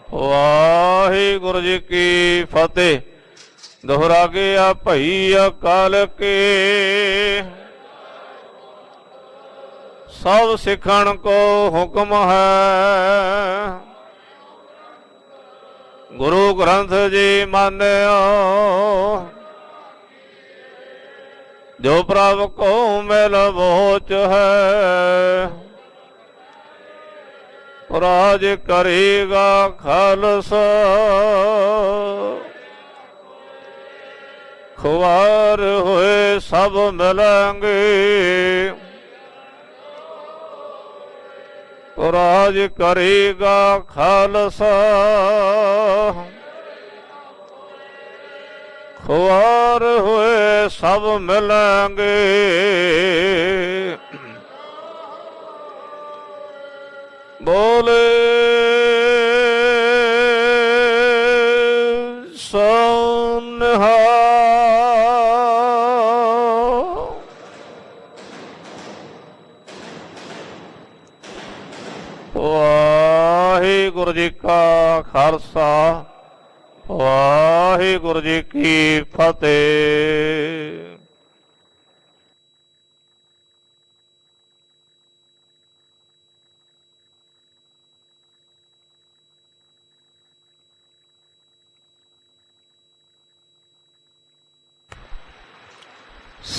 ਵਾਹਿਗੁਰੂ ਜੀ ਕੀ ਫਤਿਹ। ਦੁਹਰਾ ਗਿਆ ਭਈ ਅਕਾਲ ਕੇ, ਸਭ ਸਿੱਖਣ ਕੋ ਹੁਕਮ ਹੈ। ਗੁਰੂ ਗ੍ਰੰਥ ਜੀ ਮਾਨਿਓ, ਜੋ ਪ੍ਰਭ ਕੋ ਮਿਲ ਬੋਚ ਹੈ। ਰਾਜ ਕਰੇਗਾ ਖਾਲਸਾ, ਖੁਆਰ ਹੋਏ ਸਭ ਮਿਲਾਂਗੇ। ਰਾਜ ਕਰੇਗਾ ਖਾਲਸਾ, ਖੁਆਰ ਹੋਏ ਸਭ ਮਿਲਾਂਗੇ। ਬੋਲੇ ਸੋਨਿਹਾਲ। ਵਾਹਿਗੁਰੂ ਜੀ ਕਾ ਖਾਲਸਾ, ਵਾਹਿਗੁਰੂ ਜੀ ਕੀ ਫਤਿਹ।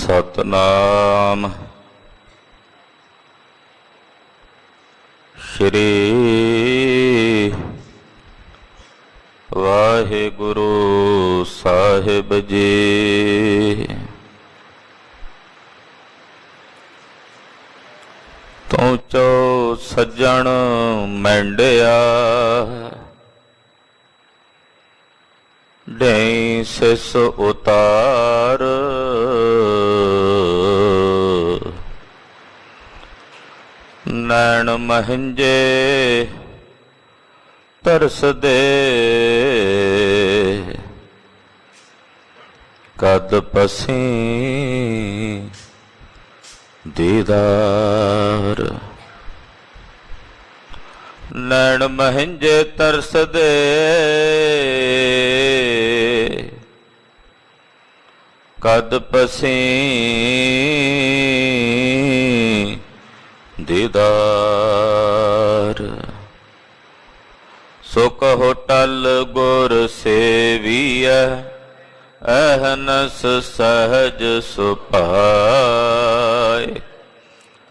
ਸਤਨਾਮ ਸ਼੍ਰੀ ਵਾਹਿਗੁਰੂ ਸਾਹਿਬ ਜੀ। ਤੂੰ ਚੋ ਸੱਜਣ ਮੈਂਡਿਆ, ਢੈ ਸਿਸ ਉਤਾਰ। ਨੈਣ ਮਹਿੰਜੇ ਤਰਸਦੇ, ਕਦ ਪਸੀਂ ਦੀਦਾਰ। ਨੈਣ ਮਹਿੰਜੇ ਤਰਸਦੇ, ਕਦ ਪਸੀਂ ਦੀਦਾਰ। ਸੋ ਕਹੋ ਟਲ ਗੁਰ ਸੇਵੀਐ, ਅਹਨਸ ਸਹਜ ਸੁਭਾਏ।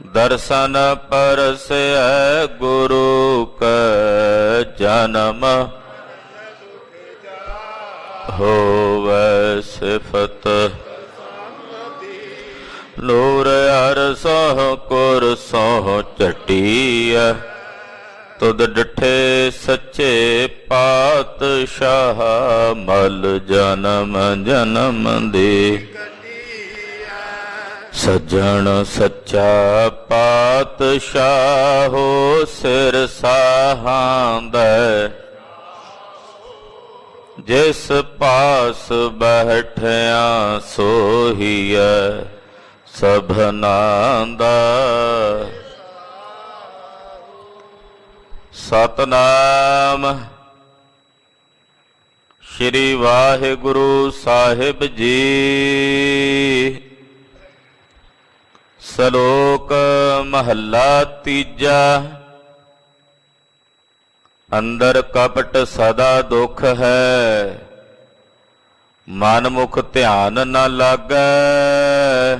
ਦਰਸ਼ਨ ਪਰਸੈ ਗੁਰੂ ਕੈ ਜਨਮ, ਹੋਵੈ ਸਿਫਤ ਨੂਰ ਅਰ ਸੋਹ ਕੁਰ ਸੋਹ ਝਟੀਐ। ਤੁਧ ਡਿਠੇ ਸੱਚੇ ਪਾਤਸ਼ਾਹ, ਮਲ ਜਨਮ ਜਨਮ ਦੇ। ਸੱਜਣ ਸੱਚਾ ਪਾਤਸ਼ਾਹੋ, ਸਿਰ ਸਾਹਾਂਦੈ। ਜਿਸ ਪਾਸ ਬੈਠਿਆ ਸੋਹੀਐ, ਸਭਨਾਂ ਦਾ। ਸਤਨਾਮ ਸ੍ਰੀ ਵਾਹਿਗੁਰੂ ਸਾਹਿਬ ਜੀ। ਸ਼ਲੋਕ ਮਹੱਲਾ ਤੀਜਾ। ਅੰਦਰ ਕਪਟ ਸਦਾ ਦੁਖ ਹੈ, ਮਨ ਮੁਖ ਧਿਆਨ ਨ ਲਾਗੈ।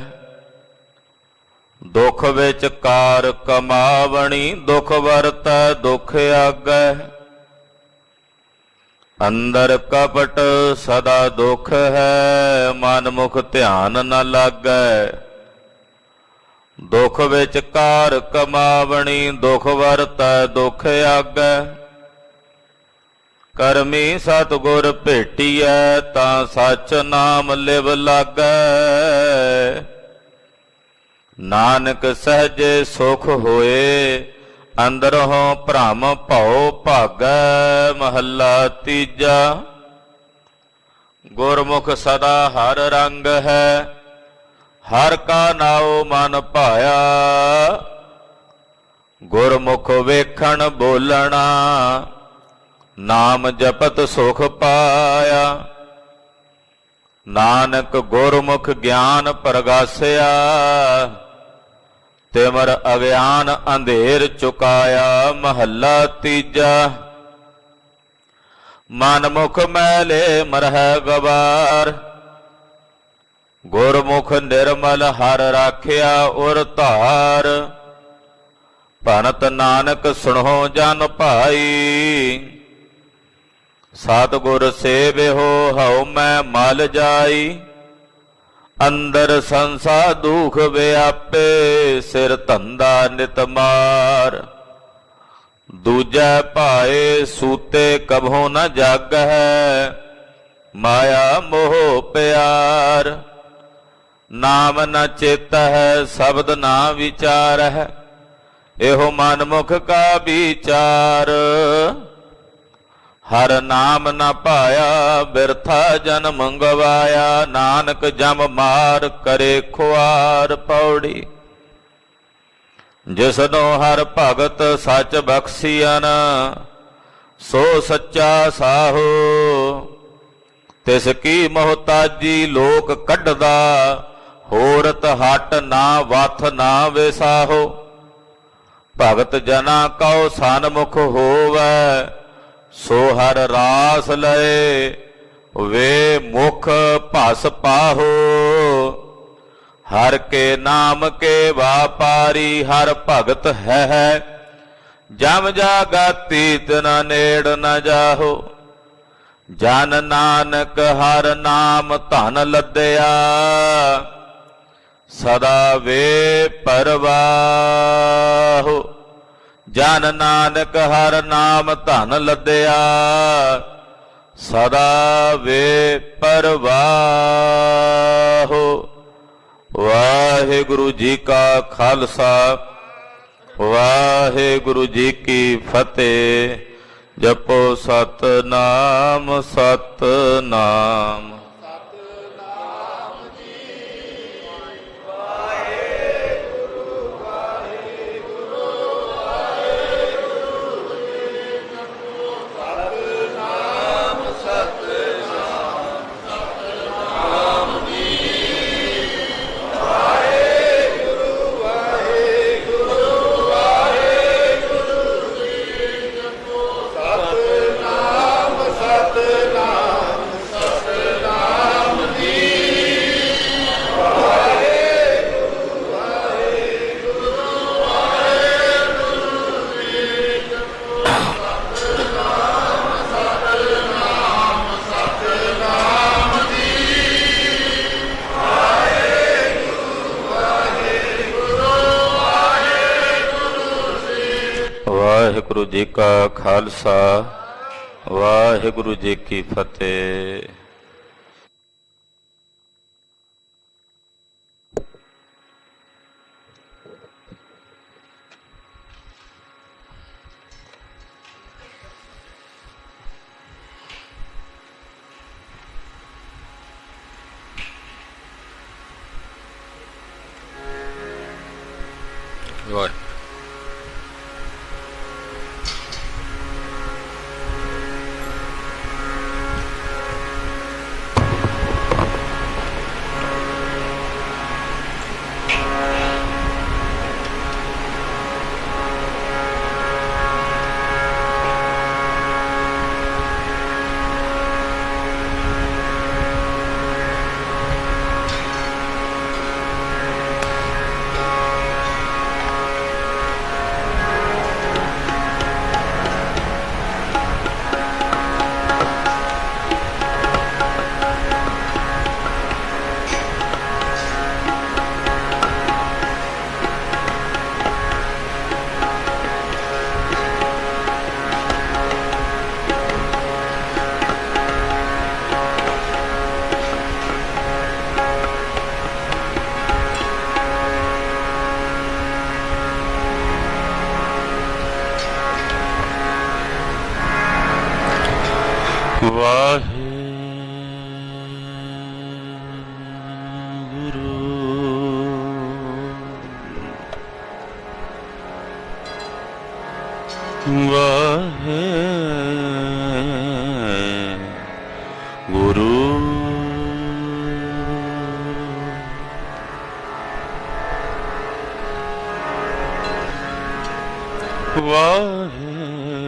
ਦੁਖ ਵਿੱਚ ਕਾਰ ਕਮਾਵਣੀ, ਦੁਖ ਵਰਤੈ ਦੁਖ ਆਗੈ। ਅੰਦਰ ਕਪਟ ਸਦਾ ਦੁਖ ਹੈ, ਮਨ ਮੁਖ ਧਿਆਨ ਨ ਲਾਗੈ। ਦੁਖ ਵਿੱਚ ਕਾਰ ਕਮਾਵਣੀ, ਦੁਖ ਵਰਤੈ ਦੁਖ ਆਗੈ। ਕਰਮੀ ਸਤਿਗੁਰ ਭੇਟੀਐ, ਤਾਂ ਸੱਚ ਨਾਮ ਲਿਵ ਲਾਗੈ। ਨਾਨਕ ਸਹਜੇ ਸੁਖ ਹੋਏ, ਅੰਦਰੋਂ ਭ੍ਰਮ ਭਉ ਭਾਗੈ। ਮਹੱਲਾ ਤੀਜਾ। ਗੁਰਮੁਖ ਸਦਾ ਹਰ ਰੰਗ ਹੈ, ਹਰ ਕਾ ਨਾਉ ਮਨ ਭਾਇਆ। ਗੁਰਮੁਖ ਵੇਖਣ ਬੋਲਣਾ, ਨਾਮ ਜਪਤ ਸੁਖ ਪਾਇਆ। ਨਾਨਕ ਗੁਰਮੁਖ ਗਿਆਨ ਪ੍ਰਗਾਸਿਆ, ਤਿਮਰ ਅਗਿਆਨ ਅੰਧੇਰ ਚੁਕਾਇਆ। ਮਹੱਲਾ ਤੀਜਾ। ਮਨ ਮੁਖ ਮੈਲੇ ਮਰਹਿ ਗਵਾਰ, ਗੁਰਮੁਖ ਨਿਰਮਲ ਹਰ ਰਾਖਿਆ ਉਰ ਧਾਰ। ਭਨਤ ਨਾਨਕ ਸੁਣੋ ਜਨ ਭਾਈ, ਸਤਿਗੁਰ ਸੇਵਿਓ ਹਉ ਮੈਂ ਮਲ ਜਾਈ। ਅੰਦਰ ਸੰਸਾ ਦੁਖ ਵਿਆਪੇ, ਸਿਰ ਧੰਦਾ ਨਿਤ ਮਾਰ। ਦੂਜੈ ਭਾਏ ਸੂਤੇ ਕਭੋ ਨ ਜਾਗੈ, ਮਾਇਆ ਮੋਹ ਪਿਆਰ। ਨਾਮ ਨ ਚੇਤਹਿ ਸ਼ਬਦ ਨਾ ਵਿਚਾਰਹਿ, ਇਹੋ ਮਨ ਮੁਖ ਕਾ ਵਿਚਾਰ। ਹਰ ਨਾਮ ਨ ਪਾਇਆ, ਬਿਰਥਾ ਜਨਮ ਗਵਾਇਆ। ਨਾਨਕ ਜਮ ਮਾਰ ਕਰੇ ਖੁਆਰ। ਪੌੜੀ। ਜਿਸਨੋ ਹਰ ਭਗਤ ਸੱਚ ਬਖਸ਼ੀਅਨ, ਸੋ ਸੱਚਾ ਸਾਹੋ। ਤਿਸ ਕੀ ਮੁਹਤਾਜੀ ਲੋਕ ਕੱਢਦਾ, ਹੋਰਤ ਹਟ ਨਾ ਵਥ ਨਾ ਵਿਸਾਹੋ। ਭਗਤ ਜਨਾ ਕਉ ਸਨਮੁਖ ਹੋਵੈ, ਸੋ ਹਰ ਰਾਸ ਲਏ। ਵੇ ਮੁਖ ਭਸ ਪਾਹੋ। ਹਰ ਕੇ ਨਾਮ ਕੇ ਵਾਪਾਰੀ, ਹਰ ਭਗਤ ਹੈ। ਜਮ ਜਾਗਾਤੀ ਤਿਨਾ ਨੇੜ ਨ ਜਾਹੋ। ਜਨ ਨਾਨਕ ਹਰ ਨਾਮ ਧਨ ਲੱਦਿਆ, ਸਦਾ ਵੇ ਪਰਵਾਹੋ। ਜਨ ਨਾਨਕ ਹਰ ਨਾਮ ਧਨ ਲੱਦਿਆ, ਸਦਾ ਵੇ ਪਰਵਾਹੋ। ਵਾਹਿਗੁਰੂ ਜੀ ਕਾ ਖਾਲਸਾ, ਵਾਹਿਗੁਰੂ ਜੀ ਕੀ ਫਤਿਹ। ਜਪੋ ਸਤਨਾਮ ਸਤਨਾਮ। ਵਾਹਿਗੁਰੂ ਜੀ ਕਾ ਖਾਲਸਾ ਵਾਹਿਗੁਰੂ ਜੀ ਕੀ ਫਤਿਹ।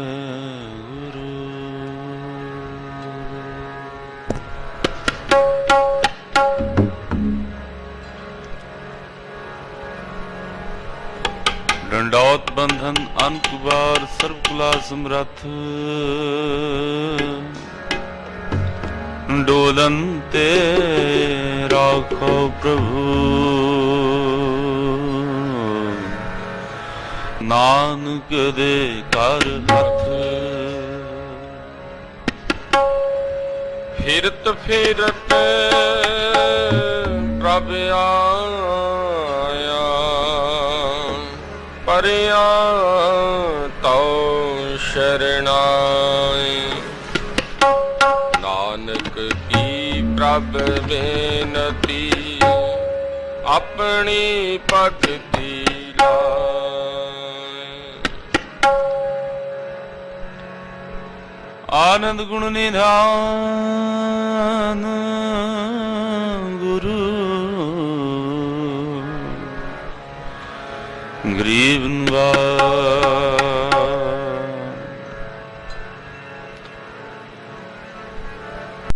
ਵਾਹਿਗੁਰੂ ਡੰਡੌਤ ਬੰਧਨ ਅਨਕੁਬਾਰ ਸਰਬ ਕੁਲਾ ਸਮਰੱਥ ਡੋਲਨ ਤੇ ਰਾਖੋ ਪ੍ਰਭੂ ਨਾਨਕ ਦੇ ਕਰ ਹੱਥ ਫਿਰਤ ਫਿਰਤ ਪ੍ਰਭ ਆਇਆ ਪਰਿਆ ਤਉ ਸ਼ਰਨਾਈ ਨਾਨਕ ਕੀ ਪ੍ਰਭ ਬੇਨਤੀ ਆਪਣੀ ਭਗਤੀ ਲਾਇ ਆਨੰਦ ਗੁਣ ਨਿਧਾਨ ਗੁਰੂ ਗਰੀਬ ਨਿਵਾਜ